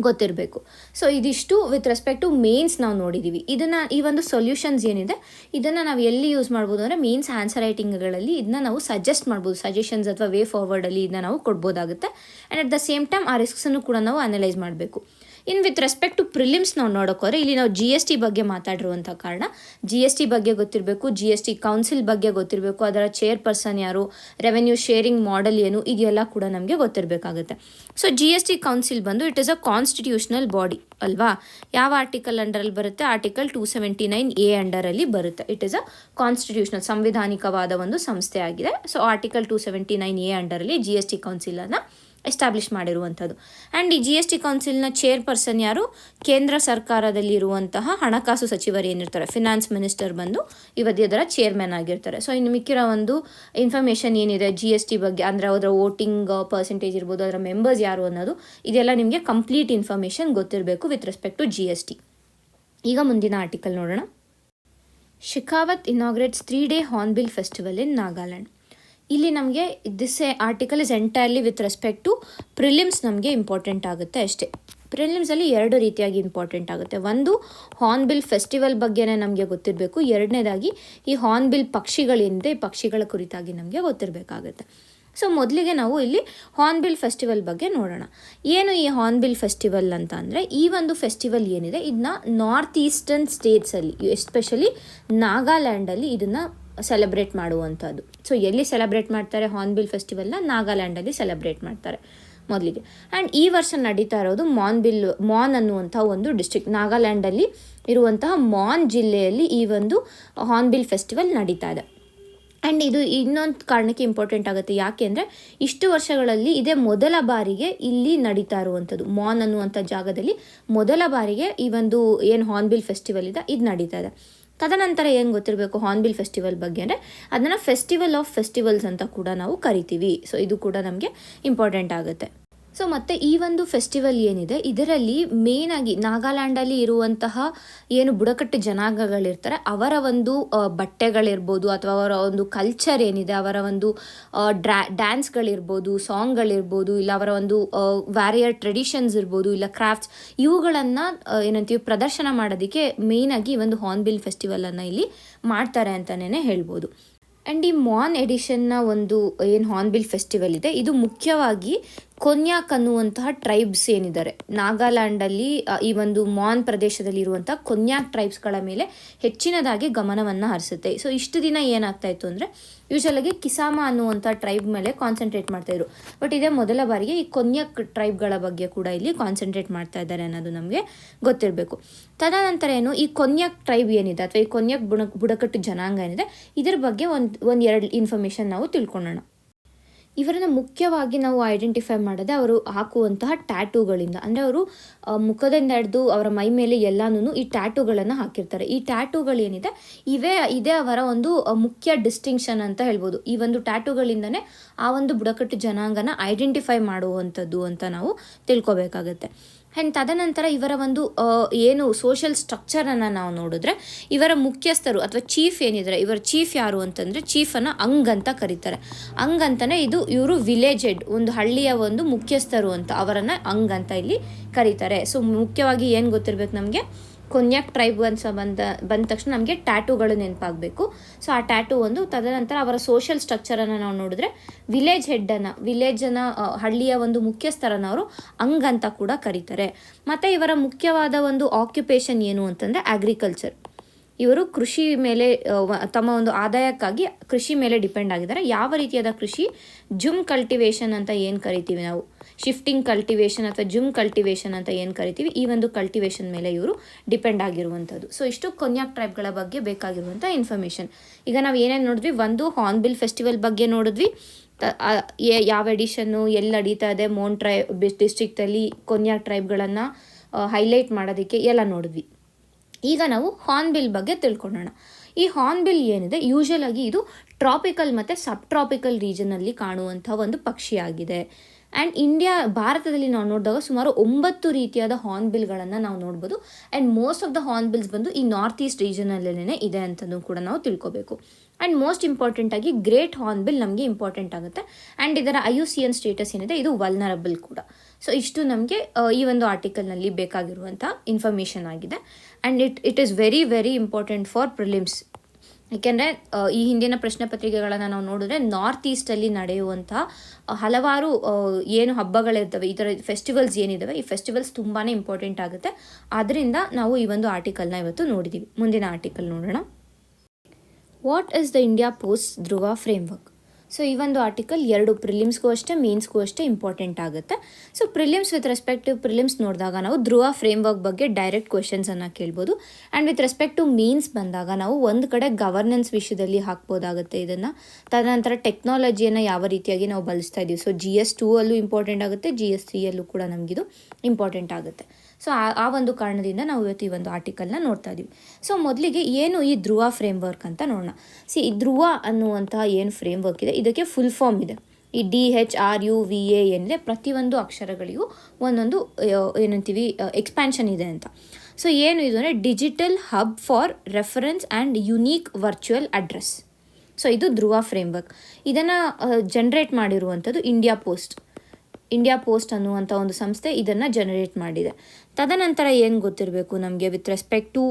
ಗೊತ್ತಿರಬೇಕು. ಸೊ ಇದಿಷ್ಟು ವಿತ್ ರೆಸ್ಪೆಕ್ಟ್ ಟು ಮೇನ್ಸ್ ನಾವು ನೋಡಿದ್ದೀವಿ. ಈ ಒಂದು ಸೊಲ್ಯೂಷನ್ಸ್ ಏನಿದೆ ಇದನ್ನು ನಾವು ಎಲ್ಲಿ ಯೂಸ್ ಮಾಡ್ಬೋದು ಅಂದರೆ ಮೇನ್ಸ್ ಆನ್ಸರ್ ರೈಟಿಂಗ್ಗಳಲ್ಲಿ ಇದನ್ನ ನಾವು ಸಜೆಸ್ಟ್ ಮಾಡ್ಬೋದು, ಸಜೆಷನ್ಸ್ ಅಥವಾ ವೇ ಫಾರ್ವರ್ಡಲ್ಲಿ ಇದನ್ನ ನಾವು ಕೊಡ್ಬೋದಾಗುತ್ತೆ. And at the same time ಆ ರಿಸ್ಕ್ಸನ್ನು ಕೂಡ ನಾವು ಅನಲೈಸ್ ಮಾಡಬೇಕು. ಇನ್ನು ವಿತ್ ರೆಸ್ಪೆಕ್ಟ್ ಟು ಪ್ರಿಲಿಮ್ಸ್ ನಾವು ನೋಡೋಕೋದ್ರೆ ಇಲ್ಲಿ ನಾವು GST ಬಗ್ಗೆ ಮಾತಾಡಿರುವಂಥ ಕಾರಣ GST ಬಗ್ಗೆ ಗೊತ್ತಿರಬೇಕು, GST ಕೌನ್ಸಿಲ್ ಬಗ್ಗೆ ಗೊತ್ತಿರಬೇಕು, ಅದರ ಚೇರ್ಪರ್ಸನ್ ಯಾರು, ರೆವೆನ್ಯೂ ಶೇರಿಂಗ್ ಮಾಡೆಲ್ ಏನು, ಇದೆಲ್ಲ ಕೂಡ ನಮಗೆ ಗೊತ್ತಿರಬೇಕಾಗುತ್ತೆ. ಸೊ GST ಕೌನ್ಸಿಲ್ ಬಂದು it is a constitutional body ಅಲ್ವಾ. ಯಾವ ಆರ್ಟಿಕಲ್ ಅಂಡರಲ್ಲಿ ಬರುತ್ತೆ, ಆರ್ಟಿಕಲ್ 279A ಅಂಡರಲ್ಲಿ ಬರುತ್ತೆ. ಇಟ್ ಈಸ್ ಅ ಕಾನ್ಸ್ಟಿಟ್ಯೂಷನಲ್, ಸಂವಿಧಾನಿಕವಾದ ಒಂದು ಸಂಸ್ಥೆ ಆಗಿದೆ. ಸೊ ಆರ್ಟಿಕಲ್ 279A ಅಂಡರಲ್ಲಿ GST ಕೌನ್ಸಿಲನ್ನು ಎಸ್ಟಾಬ್ಲಿಷ್ ಮಾಡಿರುವಂಥದ್ದು. ಆ್ಯಂಡ್ ಈ GST ಕೌನ್ಸಿಲ್ನ ಚೇರ್ಪರ್ಸನ್ ಯಾರು, ಕೇಂದ್ರ ಸರ್ಕಾರದಲ್ಲಿ ಇರುವಂತಹ ಹಣಕಾಸು ಸಚಿವರು ಏನಿರ್ತಾರೆ, ಫಿನಾನ್ಸ್ ಮಿನಿಸ್ಟರ್ ಬಂದು ಅದರ ಚೇರ್ಮನ್ ಆಗಿರ್ತಾರೆ. ಸೊ ಇನ್ನು ಮಿಕ್ಕಿರೋ ಒಂದು ಇನ್ಫಾರ್ಮೇಷನ್ ಏನಿದೆ GST ಬಗ್ಗೆ, ಅಂದರೆ ಅದರ ವೋಟಿಂಗ್ ಪರ್ಸೆಂಟೇಜ್ ಇರ್ಬೋದು, ಅದರ ಮೆಂಬರ್ಸ್ ಯಾರು ಅನ್ನೋದು, ಇದೆಲ್ಲ ನಿಮಗೆ ಕಂಪ್ಲೀಟ್ ಇನ್ಫಾರ್ಮೇಷನ್ ಗೊತ್ತಿರಬೇಕು ವಿತ್ ರೆಸ್ಪೆಕ್ಟ್ ಟು GST. ಈಗ ಮುಂದಿನ ಆರ್ಟಿಕಲ್ ನೋಡೋಣ. Shekhawat inaugurates 3-day Hornbill festival in Nagaland. ಇಲ್ಲಿ ನಮಗೆ this article is entirely with respect to prelims ನಮಗೆ ಇಂಪಾರ್ಟೆಂಟ್ ಆಗುತ್ತೆ ಅಷ್ಟೇ. ಪ್ರಿಲಿಮ್ಸಲ್ಲಿ 2 ರೀತಿಯಾಗಿ ಇಂಪಾರ್ಟೆಂಟ್ ಆಗುತ್ತೆ. ಒಂದು ಹಾರ್ನ್ಬಿಲ್ ಫೆಸ್ಟಿವಲ್ ಬಗ್ಗೆನೇ ನಮಗೆ ಗೊತ್ತಿರಬೇಕು, ಎರಡನೇದಾಗಿ ಈ ಹಾರ್ನ್ಬಿಲ್ ಪಕ್ಷಿಗಳೇನಿದೆ ಈ ಪಕ್ಷಿಗಳ ಕುರಿತಾಗಿ ನಮಗೆ ಗೊತ್ತಿರಬೇಕಾಗುತ್ತೆ. ಸೊ ಮೊದಲಿಗೆ ನಾವು ಇಲ್ಲಿ ಹಾರ್ನ್ಬಿಲ್ ಫೆಸ್ಟಿವಲ್ ಬಗ್ಗೆ ನೋಡೋಣ. ಏನು ಈ ಹಾರ್ನ್ಬಿಲ್ ಫೆಸ್ಟಿವಲ್ ಅಂತ ಅಂದರೆ, ಈ ಒಂದು ಫೆಸ್ಟಿವಲ್ ಏನಿದೆ ಇದನ್ನ ನಾರ್ತ್ ಈಸ್ಟರ್ನ್ ಸ್ಟೇಟ್ಸಲ್ಲಿ, ಎಸ್ಪೆಷಲಿ ನಾಗಾಲ್ಯಾಂಡಲ್ಲಿ ಇದನ್ನು ಸೆಲೆಬ್ರೇಟ್ ಮಾಡುವಂಥದ್ದು. ಸೊ ಎಲ್ಲಿ ಸೆಲೆಬ್ರೇಟ್ ಮಾಡ್ತಾರೆ ಹಾರ್ನ್ಬಿಲ್ ಫೆಸ್ಟಿವಲ್ನ, ನಾಗಾಲ್ಯಾಂಡಲ್ಲಿ ಸೆಲೆಬ್ರೇಟ್ ಮಾಡ್ತಾರೆ. ಮೊದಲಿಗೆ. ಆ್ಯಂಡ್ ಈ ವರ್ಷ ನಡೀತಾ ಇರೋದು ಮಾನ್ ಅನ್ನುವಂಥ ಒಂದು ಡಿಸ್ಟ್ರಿಕ್ಟ್, ನಾಗಾಲ್ಯಾಂಡಲ್ಲಿ ಇರುವಂತಹ ಮಾನ್ ಜಿಲ್ಲೆಯಲ್ಲಿ ಈ ಒಂದು ಹಾರ್ನ್ಬಿಲ್ ಫೆಸ್ಟಿವಲ್ ನಡೀತಾ ಇದೆ. ಆ್ಯಂಡ್ ಇದು ಇನ್ನೊಂದು ಕಾರಣಕ್ಕೆ ಇಂಪಾರ್ಟೆಂಟ್ ಆಗುತ್ತೆ. ಯಾಕೆ ಅಂದರೆ ಇಷ್ಟು ವರ್ಷಗಳಲ್ಲಿ ಇದೇ ಮೊದಲ ಬಾರಿಗೆ ಇಲ್ಲಿ ನಡೀತಾ ಇರುವಂಥದ್ದು, ಮಾನ್ ಅನ್ನುವಂಥ ಜಾಗದಲ್ಲಿ ಮೊದಲ ಬಾರಿಗೆ ಈ ಒಂದು ಏನು ಹಾರ್ನ್ಬಿಲ್ ಫೆಸ್ಟಿವಲ್ ಇದೆ ಇದು ನಡೀತಾ ಇದೆ. ತದನಂತರ ಏನು ಗೊತ್ತಿರಬೇಕು ಹಾರ್ನ್ಬಿಲ್ ಫೆಸ್ಟಿವಲ್ ಬಗ್ಗೆ ಅಂದರೆ ಅದನ್ನು ಫೆಸ್ಟಿವಲ್ ಆಫ್ ಫೆಸ್ಟಿವಲ್ಸ್ ಅಂತ ಕೂಡ ನಾವು ಕರಿತೀವಿ. ಸೊ ಇದು ಕೂಡ ನಮಗೆ ಇಂಪಾರ್ಟೆಂಟ್ ಆಗುತ್ತೆ. ಸೊ ಮತ್ತು ಈ ಒಂದು ಫೆಸ್ಟಿವಲ್ ಏನಿದೆ ಇದರಲ್ಲಿ ಮೇಯ್ನಾಗಿ ನಾಗಾಲ್ಯಾಂಡಲ್ಲಿ ಇರುವಂತಹ ಏನು ಬುಡಕಟ್ಟು ಜನಾಂಗಗಳಿರ್ತಾರೆ ಅವರ ಒಂದು ಬಟ್ಟೆಗಳಿರ್ಬೋದು ಅಥವಾ ಅವರ ಒಂದು ಕಲ್ಚರ್ ಏನಿದೆ, ಅವರ ಒಂದು ಡ್ಯಾನ್ಸ್ಗಳಿರ್ಬೋದು, ಸಾಂಗ್ಗಳಿರ್ಬೋದು, ಇಲ್ಲ ಅವರ ಒಂದು ವ್ಯಾರಿಯರ್ ಟ್ರೆಡಿಷನ್ಸ್ ಇರ್ಬೋದು, ಇಲ್ಲ ಕ್ರಾಫ್ಟ್ಸ್, ಇವುಗಳನ್ನು ಏನಂತೀವಿ ಪ್ರದರ್ಶನ ಮಾಡೋದಕ್ಕೆ ಮೇಯ್ನಾಗಿ ಈ ಒಂದು ಹಾರ್ನ್ಬಿಲ್ ಫೆಸ್ಟಿವಲನ್ನು ಇಲ್ಲಿ ಮಾಡ್ತಾರೆ ಅಂತಲೇ ಹೇಳ್ಬೋದು. ಆ್ಯಂಡ್ ಈ ಮಾನ್ ಎಡಿಷನ್ನ ಒಂದು ಏನು ಹಾರ್ನ್ಬಿಲ್ ಫೆಸ್ಟಿವಲ್ ಇದೆ ಇದು ಮುಖ್ಯವಾಗಿ ಕೊನ್ಯಾಕ್ ಅನ್ನುವಂತಹ ಟ್ರೈಬ್ಸ್ ಏನಿದ್ದಾರೆ ನಾಗಾಲ್ಯಾಂಡಲ್ಲಿ, ಈ ಒಂದು ಮಾನ್ ಪ್ರದೇಶದಲ್ಲಿ ಇರುವಂಥ ಕೊನ್ಯಾಕ್ ಟ್ರೈಬ್ಸ್ಗಳ ಮೇಲೆ ಹೆಚ್ಚಿನದಾಗಿ ಗಮನವನ್ನು ಹರಿಸುತ್ತೆ. ಸೊ ಇಷ್ಟು ದಿನ ಏನಾಗ್ತಾ ಇತ್ತು ಅಂದರೆ ಯೂಶಲಾಗಿ ಕಿಸಾಮ ಅನ್ನುವಂಥ ಟ್ರೈಬ್ ಮೇಲೆ ಕಾನ್ಸಂಟ್ರೇಟ್ ಮಾಡ್ತಾಯಿದ್ರು. ಬಟ್ ಇದೇ ಮೊದಲ ಬಾರಿಗೆ ಈ ಕೊನ್ಯಾಕ್ ಟ್ರೈಬ್ಗಳ ಬಗ್ಗೆ ಕೂಡ ಇಲ್ಲಿ ಕಾನ್ಸಂಟ್ರೇಟ್ ಮಾಡ್ತಾ ಇದ್ದಾರೆ ಅನ್ನೋದು ನಮಗೆ ಗೊತ್ತಿರಬೇಕು. ತದನಂತರ ಏನು ಈ ಕೊನ್ಯಾಕ್ ಟ್ರೈಬ್ ಏನಿದೆ ಅಥವಾ ಈ ಕೊನ್ಯಾಕ್ ಬುಡಕಟ್ಟು ಜನಾಂಗ ಏನಿದೆ ಇದ್ರ ಬಗ್ಗೆ ಒಂದು ಎರಡು ಇನ್ಫಾರ್ಮೇಷನ್ ನಾವು ತಿಳ್ಕೊಳ್ಳೋಣ. ಇವರನ್ನು ಮುಖ್ಯವಾಗಿ ನಾವು ಐಡೆಂಟಿಫೈ ಮಾಡೋದೇ ಅವರು ಹಾಕುವಂತಹ ಟ್ಯಾಟೂಗಳಿಂದ. ಅಂದರೆ ಅವರು ಮುಖದಿಂದ ಹಿಡಿದು ಅವರ ಮೈ ಮೇಲೆ ಎಲ್ಲನೂ ಈ ಟ್ಯಾಟೂಗಳನ್ನು ಹಾಕಿರ್ತಾರೆ. ಈ ಟ್ಯಾಟೂಗಳೇನಿದೆ ಇದೇ ಅವರ ಒಂದು ಮುಖ್ಯ ಡಿಸ್ಟಿಂಕ್ಷನ್ ಅಂತ ಹೇಳ್ಬೋದು. ಈ ಒಂದು ಟ್ಯಾಟೂಗಳಿಂದನೇ ಆ ಒಂದು ಬುಡಕಟ್ಟು ಜನಾಂಗನ ಐಡೆಂಟಿಫೈ ಮಾಡುವಂಥದ್ದು ಅಂತ ನಾವು ತಿಳ್ಕೊಬೇಕಾಗತ್ತೆ. ಆ್ಯಂಡ್ ತದನಂತರ ಇವರ ಒಂದು ಏನು ಸೋಷಿಯಲ್ ಸ್ಟ್ರಕ್ಚರನ್ನು ನಾವು ನೋಡಿದ್ರೆ ಇವರ ಮುಖ್ಯಸ್ಥರು ಅಥವಾ ಚೀಫ್ ಏನಿದ್ದಾರೆ, ಇವರ ಚೀಫ್ ಯಾರು ಅಂತಂದರೆ ಚೀಫನ್ನು ಅಂಗ್ ಅಂತ ಕರೀತಾರೆ. ಅಂಗ್ ಅಂತಲೇ ಇವರು ವಿಲೇಜ್ ಹೆಡ್, ಒಂದು ಹಳ್ಳಿಯ ಒಂದು ಮುಖ್ಯಸ್ಥರು ಅಂತ ಅವರನ್ನು ಅಂಗ್ ಅಂತ ಇಲ್ಲಿ ಕರೀತಾರೆ. ಸೊ ಮುಖ್ಯವಾಗಿ ಏನು ಗೊತ್ತಿರಬೇಕು ನಮಗೆ, ಕೊನ್ಯಾಕ್ ಟ್ರೈಬ್ ಅಂತ ಬಂದ ತಕ್ಷಣ ನಮಗೆ ಟ್ಯಾಟೂಗಳು ನೆನಪಾಗಬೇಕು. ಸೊ ಆ ಟ್ಯಾಟೂ ಒಂದು. ತದನಂತರ ಅವರ ಸೋಷಿಯಲ್ ಸ್ಟ್ರಕ್ಚರನ್ನು ನಾವು ನೋಡಿದ್ರೆ ವಿಲೇಜನ್ನು ಹಳ್ಳಿಯ ಒಂದು ಮುಖ್ಯಸ್ಥರನ್ನು ಅವರು ಅಂಗ್ ಅಂತ ಕೂಡ ಕರೀತಾರೆ. ಮತ್ತು ಇವರ ಮುಖ್ಯವಾದ ಒಂದು ಆಕ್ಯುಪೇಷನ್ ಏನು ಅಂತಂದರೆ ಅಗ್ರಿಕಲ್ಚರ್. ಇವರು ಕೃಷಿ ಮೇಲೆ ತಮ್ಮ ಒಂದು ಆದಾಯಕ್ಕಾಗಿ ಕೃಷಿ ಮೇಲೆ ಡಿಪೆಂಡ್ ಆಗಿದ್ದಾರೆ. ಯಾವ ರೀತಿಯಾದ ಕೃಷಿ? ಜುಮ್ ಕಲ್ಟಿವೇಷನ್ ಅಂತ ಏನು ಕರಿತೀವಿ ನಾವು, ಶಿಫ್ಟಿಂಗ್ ಕಲ್ಟಿವೇಷನ್ ಅಥವಾ ಜುಮ್ ಕಲ್ಟಿವೇಷನ್ ಅಂತ ಏನು ಕರಿತೀವಿ, ಈ ಒಂದು ಕಲ್ಟಿವೇಷನ್ ಮೇಲೆ ಇವರು ಡಿಪೆಂಡ್ ಆಗಿರುವಂಥದ್ದು. ಸೊ ಇಷ್ಟು ಕೊನ್ಯಾಕ್ ಟ್ರೈಬ್ಗಳ ಬಗ್ಗೆ ಬೇಕಾಗಿರುವಂಥ ಇನ್ಫಾರ್ಮೇಷನ್. ಈಗ ನಾವು ಏನೇನು ನೋಡಿದ್ವಿ, ಒಂದು ಹಾರ್ನ್ಬಿಲ್ ಫೆಸ್ಟಿವಲ್ ಬಗ್ಗೆ ನೋಡಿದ್ವಿ, ಯಾವ ಎಡಿಷನ್ನು ಎಲ್ಲಿ ನಡೀತಾ ಇದೆ, ಮೋನ್ ಡಿಸ್ಟ್ರಿಕ್ಟಲ್ಲಿ ಕೊನ್ಯಾಕ್ ಟ್ರೈಬ್ಗಳನ್ನು ಹೈಲೈಟ್ ಮಾಡೋದಕ್ಕೆ ಎಲ್ಲ ನೋಡಿದ್ವಿ. ಈಗ ನಾವು ಹಾರ್ನ್ಬಿಲ್ ಬಗ್ಗೆ ತಿಳ್ಕೊಳ್ಳೋಣ. ಈ ಹಾರ್ನ್ಬಿಲ್ ಏನಿದೆ ಯೂಶಲಾಗಿ ಇದು ಟ್ರಾಪಿಕಲ್ ಮತ್ತು ಸಬ್ ಟ್ರಾಪಿಕಲ್ ರೀಜನಲ್ಲಿ ಕಾಣುವಂಥ ಒಂದು ಪಕ್ಷಿಯಾಗಿದೆ. ಆ್ಯಂಡ್ ಭಾರತದಲ್ಲಿ ನಾವು ನೋಡಿದಾಗ ಸುಮಾರು 9 ರೀತಿಯಾದ ಹಾರ್ನ್ಬಿಲ್ಗಳನ್ನು ನಾವು ನೋಡ್ಬೋದು. And most of the hornbills ಬಂದು ಈ ನಾರ್ತ್ ಈಸ್ಟ್ ರೀಜನಲ್ಲೇ ಇದೆ ಅಂತಲೂ ಕೂಡ ನಾವು ತಿಳ್ಕೊಬೇಕು. ಆ್ಯಂಡ್ ಮೋಸ್ಟ್ ಇಂಪಾರ್ಟೆಂಟಾಗಿ ಗ್ರೇಟ್ ಹಾರ್ನ್ಬಿಲ್ ನಮಗೆ ಇಂಪಾರ್ಟೆಂಟ್ ಆಗುತ್ತೆ. ಆ್ಯಂಡ್ ಇದರ IUCN ಸ್ಟೇಟಸ್ ಏನಿದೆ ಇದು ವಲ್ನರಬಲ್ ಕೂಡ. ಸೊ ಇಷ್ಟು ನಮಗೆ ಈ ಒಂದು ಆರ್ಟಿಕಲ್ನಲ್ಲಿ ಬೇಕಾಗಿರುವಂಥ ಇನ್ಫಾರ್ಮೇಷನ್ ಆಗಿದೆ. And it is very very important for prelims. ಏಕೆಂದರೆ ಈ ಹಿಂದಿನ ಪ್ರಶ್ನೆ ಪತ್ರಿಕೆಗಳನ್ನು ನಾವು ನೋಡಿದ್ರೆ ನಾರ್ತ್ ಈಸ್ಟಲ್ಲಿ ನಡೆಯುವಂಥ ಹಲವಾರು ಏನು ಹಬ್ಬಗಳಿರ್ತವೆ, ಈ ಥರ ಫೆಸ್ಟಿವಲ್ಸ್ ಏನಿದ್ದಾವೆ, ಈ ಫೆಸ್ಟಿವಲ್ಸ್ ತುಂಬಾ ಇಂಪಾರ್ಟೆಂಟ್ ಆಗುತ್ತೆ. ಆದ್ದರಿಂದ ನಾವು ಈ ಒಂದು ಆರ್ಟಿಕಲ್ನ ಇವತ್ತು ನೋಡಿದ್ದೀವಿ. ಮುಂದಿನ ಆರ್ಟಿಕಲ್ ನೋಡೋಣ. What is the India post Dhruva framework? So ಈ ಒಂದು ಆರ್ಟಿಕಲ್ 2 ಪ್ರಿಲಿಮ್ಸ್ಗೂ ಅಷ್ಟೇ ಮೇನ್ಸ್ಗೂ ಅಷ್ಟೇ ಇಂಪಾರ್ಟೆಂಟ್ ಆಗುತ್ತೆ. ಸೊ ಪ್ರಿಲಿಮ್ಸ್ ನೋಡಿದಾಗ ನಾವು ಧ್ರುವ ಫ್ರೇಮ್ವರ್ಕ್ ಬಗ್ಗೆ ಡೈರೆಕ್ಟ್ ಕ್ವೆಶನ್ಸನ್ನು ಕೇಳ್ಬೋದು. And with respect to means ಬಂದಾಗ ನಾವು ಒಂದು ಕಡೆ ಗವರ್ನೆನ್ಸ್ ವಿಷಯದಲ್ಲಿ ಹಾಕ್ಬೋದಾಗುತ್ತೆ ಇದನ್ನು. ತದನಂತರ ಟೆಕ್ನಾಲಜಿಯನ್ನು ಯಾವ ರೀತಿಯಾಗಿ ನಾವು ಬಳಸ್ತಾ ಇದ್ದೀವಿ. ಸೊ GS2 ಅಲ್ಲೂ ಇಂಪಾರ್ಟೆಂಟ್ ಆಗುತ್ತೆ, GS3 ಅಲ್ಲೂ ಕೂಡ ನಮಗಿದು ಇಂಪಾರ್ಟೆಂಟ್ ಆಗುತ್ತೆ. ಸೊ ಆ ಒಂದು ಕಾರಣದಿಂದ ನಾವು ಇವತ್ತು ಈ ಒಂದು ಆರ್ಟಿಕಲ್ನ ನೋಡ್ತಾ ಇದ್ದೀವಿ. ಸೊ ಮೊದಲಿಗೆ ಏನು ಈ ಧ್ರುವ ಫ್ರೇಮ್ವರ್ಕ್ ಅಂತ ನೋಡೋಣ. ಈ ಧ್ರುವ ಅನ್ನುವಂತಹ ಏನು ಫ್ರೇಮ್ವರ್ಕ್ ಇದೆ ಇದಕ್ಕೆ ಫುಲ್ ಫಾರ್ಮ್ ಇದೆ. ಈ DHRUVA ಏನಿದೆ ಪ್ರತಿಯೊಂದು ಅಕ್ಷರಗಳಿಗೂ ಒಂದೊಂದು ಏನಂತೀವಿ ಎಕ್ಸ್ಪ್ಯಾನ್ಷನ್ ಇದೆ ಅಂತ. ಸೊ ಏನು ಇದು ಅಂದರೆ digital hub for reference and unique virtual address. So ಇದು ಧ್ರುವ ಫ್ರೇಮ್ವರ್ಕ್. ಇದನ್ನು ಜನರೇಟ್ ಮಾಡಿರುವಂಥದ್ದು ಇಂಡಿಯಾ ಪೋಸ್ಟ್ ಅನ್ನುವಂಥ ಒಂದು ಸಂಸ್ಥೆ ಇದನ್ನು ಜನರೇಟ್ ಮಾಡಿದೆ. ತದನಂತರ ಏನು ಗೊತ್ತಿರಬೇಕು ನಮಗೆ ವಿತ್ ರೆಸ್ಪೆಕ್ಟ್ ಟು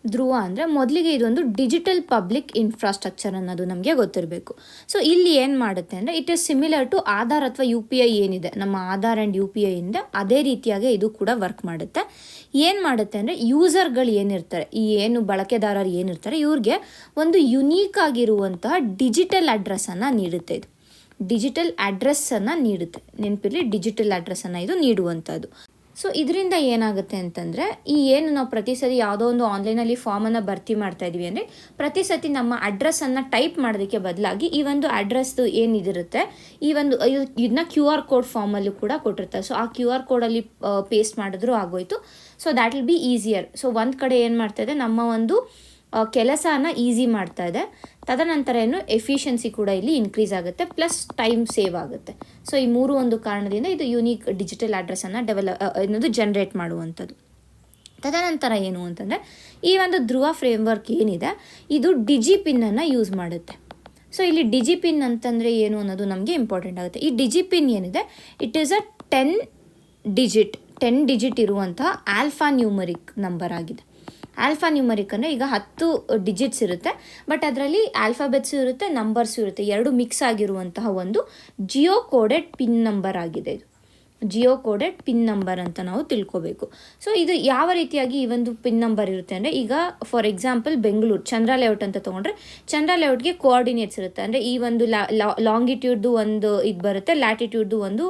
ಧ್ರುವ ಅಂದರೆ ಮೊದಲಿಗೆ ಇದೊಂದು ಡಿಜಿಟಲ್ ಪಬ್ಲಿಕ್ ಇನ್ಫ್ರಾಸ್ಟ್ರಕ್ಚರ್ ಅನ್ನೋದು ನಮಗೆ ಗೊತ್ತಿರಬೇಕು. ಸೊ ಇಲ್ಲಿ ಏನು ಮಾಡುತ್ತೆ ಅಂದರೆ it is similar to Aadhaar ಅಥವಾ UPI ಏನಿದೆ, ನಮ್ಮ ಆಧಾರ್ ಆ್ಯಂಡ್ UPI ಇಂದ ಅದೇ ರೀತಿಯಾಗಿ ಇದು ಕೂಡ ವರ್ಕ್ ಮಾಡುತ್ತೆ. ಏನು ಮಾಡುತ್ತೆ ಅಂದರೆ ಯೂಸರ್ಗಳು ಏನಿರ್ತಾರೆ, ಈ ಏನು ಬಳಕೆದಾರರು ಏನಿರ್ತಾರೆ ಇವ್ರಿಗೆ ಒಂದು ಯುನೀಕ್ ಆಗಿರುವಂತಹ ಡಿಜಿಟಲ್ ಅಡ್ರೆಸ್ಸನ್ನು ನೀಡುತ್ತೆ ಇದು. ಡಿಜಿಟಲ್ ಅಡ್ರೆಸ್ಸನ್ನು ನೀಡುತ್ತೆ. ನೆನಪಿರಲಿ, ಡಿಜಿಟಲ್ ಅಡ್ರೆಸ್ಸನ್ನು ಇದು ನೀಡುವಂಥದ್ದು. ಸೊ ಇದರಿಂದ ಏನಾಗುತ್ತೆ ಅಂತಂದರೆ, ಏನು ನಾವು ಪ್ರತಿ ಸತಿ ಯಾವುದೋ ಒಂದು ಆನ್ಲೈನಲ್ಲಿ ಫಾರ್ಮನ್ನು ಭರ್ತಿ ಮಾಡ್ತಾ ಇದ್ವಿ ಅಂದರೆ, ಪ್ರತಿ ಸತಿ ನಮ್ಮ ಅಡ್ರೆಸ್ಸನ್ನು ಟೈಪ್ ಮಾಡೋದಕ್ಕೆ ಬದಲಾಗಿ ಈ ಒಂದು ಅಡ್ರೆಸ್ದು ಏನಿದಿರುತ್ತೆ, ಇದನ್ನ QR ಕೋಡ್ ಫಾರ್ಮಲ್ಲೂ ಕೂಡ ಕೊಟ್ಟಿರ್ತಾರೆ. ಸೊ ಆ QR ಕೋಡಲ್ಲಿ ಪೇಸ್ಟ್ ಮಾಡಿದ್ರೂ ಆಗೋಯ್ತು. So that will be easier. So ಒಂದು ಕಡೆ ಏನು ಮಾಡ್ತಾ ಇದೆ, ನಮ್ಮ ಒಂದು ಕೆಲಸನ ಈಸಿ ಮಾಡ್ತಾ ಇದೆ. ತದನಂತರ ಎಫಿಷಿಯನ್ಸಿ ಕೂಡ ಇಲ್ಲಿ ಇನ್ಕ್ರೀಸ್ ಆಗುತ್ತೆ, ಪ್ಲಸ್ ಟೈಮ್ ಸೇವ್ ಆಗುತ್ತೆ. ಸೊ ಈ ಒಂದು ಕಾರಣದಿಂದ ಇದು ಯೂನಿಕ್ ಡಿಜಿಟಲ್ ಅಡ್ರೆಸ್ಸನ್ನು ಜನರೇಟ್ ಮಾಡುವಂಥದ್ದು. ತದನಂತರ ಏನು ಅಂತಂದರೆ, ಈ ಒಂದು ಧ್ರುವ ಫ್ರೇಮ್ವರ್ಕ್ ಏನಿದೆ ಇದು ಡಿಜಿಪಿನ್ನನ್ನು ಯೂಸ್ ಮಾಡುತ್ತೆ. ಸೊ ಇಲ್ಲಿ ಡಿಜಿಪಿನ್ ಅಂತಂದರೆ ಏನು ಅನ್ನೋದು ನಮಗೆ ಇಂಪಾರ್ಟೆಂಟ್ ಆಗುತ್ತೆ. ಈ ಡಿಜಿಪಿನ್ ಏನಿದೆ, ಇಟ್ ಈಸ್ ಅ 10 ಡಿಜಿಟ್ ಇರುವಂತಹ ಆಲ್ಫಾ ನ್ಯೂಮರಿಕ್ ನಂಬರ್ ಆಗಿದೆ. ಆಲ್ಫಾ ನ್ಯೂಮರಿಕ್ ಅಂದರೆ ಈಗ 10 ಡಿಜಿಟ್ಸ್ ಇರುತ್ತೆ, ಬಟ್ ಅದರಲ್ಲಿ ಆಲ್ಫಾಬೆಟ್ಸು ಇರುತ್ತೆ, ನಂಬರ್ಸು ಇರುತ್ತೆ, ಎರಡು ಮಿಕ್ಸ್ ಆಗಿರುವಂತಹ ಒಂದು ಜಿಯೋ ಕೋಡೆಡ್ ಪಿನ್ ನಂಬರ್ ಆಗಿದೆ. ಇದು ಜಿಯೋ ಕೋಡೆಡ್ ಪಿನ್ ನಂಬರ್ ಅಂತ ನಾವು ತಿಳ್ಕೊಬೇಕು. ಸೊ ಇದು ಯಾವ ರೀತಿಯಾಗಿ ಈ ಒಂದು ಪಿನ್ ನಂಬರ್ ಇರುತ್ತೆ ಅಂದರೆ, ಈಗ for example Bengaluru Chandra layout ಅಂತ ತೊಗೊಂಡ್ರೆ, ಚಂದ್ರ ಲೇಔಟ್ಗೆ ಕೋಆರ್ಡಿನೇಟ್ಸ್ ಇರುತ್ತೆ. ಅಂದರೆ ಈ ಒಂದು ಲಾಂಗಿಟ್ಯೂಡ್ದು ಒಂದು ಇದು ಬರುತ್ತೆ, ಲ್ಯಾಟಿಟ್ಯೂಡ್ದು ಒಂದು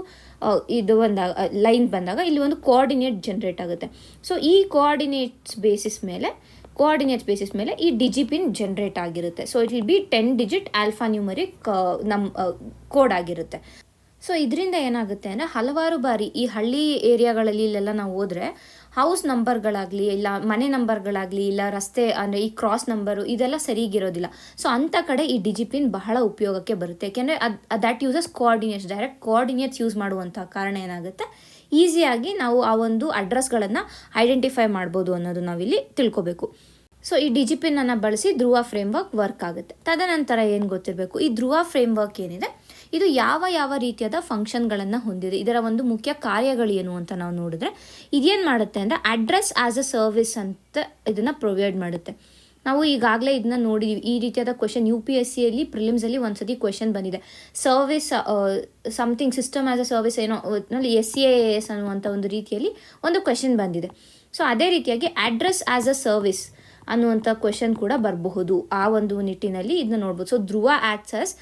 ಲೈನ್ ಬಂದಾಗ ಇಲ್ಲಿ ಒಂದು ಕೋಆರ್ಡಿನೇಟ್ ಜನರೇಟ್ ಆಗುತ್ತೆ. ಸೊ ಈ ಕೋಆರ್ಡಿನೇಟ್ಸ್ ಬೇಸಿಸ್ ಮೇಲೆ ಈ ಡಿಜಿಪಿನ್ ಜನರೇಟ್ ಆಗಿರುತ್ತೆ. So it will B 10 digit alpha numeric code ಆಗಿರುತ್ತೆ. ಸೊ ಇದರಿಂದ ಏನಾಗುತ್ತೆ ಅಂದರೆ, ಹಲವಾರು ಬಾರಿ ಈ ಹಳ್ಳಿ ಏರಿಯಾಗಳಲ್ಲಿ ಇಲ್ಲೆಲ್ಲ ನಾವು ಹೋದರೆ ಹೌಸ್ ನಂಬರ್ಗಳಾಗಲಿ, ಇಲ್ಲ ಮನೆ ನಂಬರ್ಗಳಾಗಲಿ, ಇಲ್ಲ ರಸ್ತೆ ಅಂದರೆ ಈ ಕ್ರಾಸ್ ನಂಬರು ಇದೆಲ್ಲ ಸರಿಗಿರೋದಿಲ್ಲ. ಸೊ ಅಂಥ ಕಡೆ ಈ ಡಿಜಿಪಿನ್ ಬಹಳ ಉಪಯೋಗಕ್ಕೆ ಬರುತ್ತೆ. ಯಾಕೆಂದರೆ that uses coordinates, direct coordinates use ಮಾಡುವಂಥ ಕಾರಣ ಏನಾಗುತ್ತೆ, ಈಸಿಯಾಗಿ ನಾವು ಆ ಒಂದು ಅಡ್ರೆಸ್ಗಳನ್ನು ಐಡೆಂಟಿಫೈ ಮಾಡ್ಬೋದು ಅನ್ನೋದು ನಾವಿಲ್ಲಿ ತಿಳ್ಕೊಬೇಕು. ಸೊ ಈ ಡಿಜಿಪಿನ್ನನ್ನು ಬಳಸಿ ಧ್ರುವ ಫ್ರೇಮ್ವರ್ಕ್ ವರ್ಕ್ ಆಗುತ್ತೆ. ತದನಂತರ ಏನು ಗೊತ್ತಿರಬೇಕು, ಈ ಧ್ರುವ ಫ್ರೇಮ್ವರ್ಕ್ ಏನಿದೆ ಇದು ಯಾವ ರೀತಿಯಾದ ಫಂಕ್ಷನ್ಗಳನ್ನು ಹೊಂದಿದೆ, ಇದರ ಒಂದು ಮುಖ್ಯ ಕಾರ್ಯಗಳೇನು ಅಂತ ನಾವು ನೋಡಿದ್ರೆ, ಇದೇನು ಮಾಡುತ್ತೆ ಅಂದರೆ ಅಡ್ರೆಸ್ ಆಸ್ ಅ ಸರ್ವಿಸ್ ಅಂತ ಇದನ್ನು ಪ್ರೊವೈಡ್ ಮಾಡುತ್ತೆ. ನಾವು ಈಗಾಗಲೇ ಇದನ್ನ ನೋಡಿದ್ದೀವಿ. ಈ ರೀತಿಯಾದ ಕ್ವೆಶನ್ UPSCಯಲ್ಲಿ ಪ್ರಿಲಿಮ್ಸಲ್ಲಿ ಒಂದ್ಸತಿ ಕ್ವೆಶನ್ ಬಂದಿದೆ. Service something system as a service ಏನೋ SCAS ಅನ್ನುವಂಥ ಒಂದು ರೀತಿಯಲ್ಲಿ ಒಂದು ಕ್ವೆಶನ್ ಬಂದಿದೆ. ಸೊ ಅದೇ ರೀತಿಯಾಗಿ ಅಡ್ರೆಸ್ ಆಸ್ ಅ ಸರ್ವಿಸ್ ಅನ್ನುವಂಥ ಕ್ವೆಶನ್ ಕೂಡ ಬರಬಹುದು. ಆ ಒಂದು ನಿಟ್ಟಿನಲ್ಲಿ ಇದನ್ನ ನೋಡ್ಬೋದು. So Dhruva acts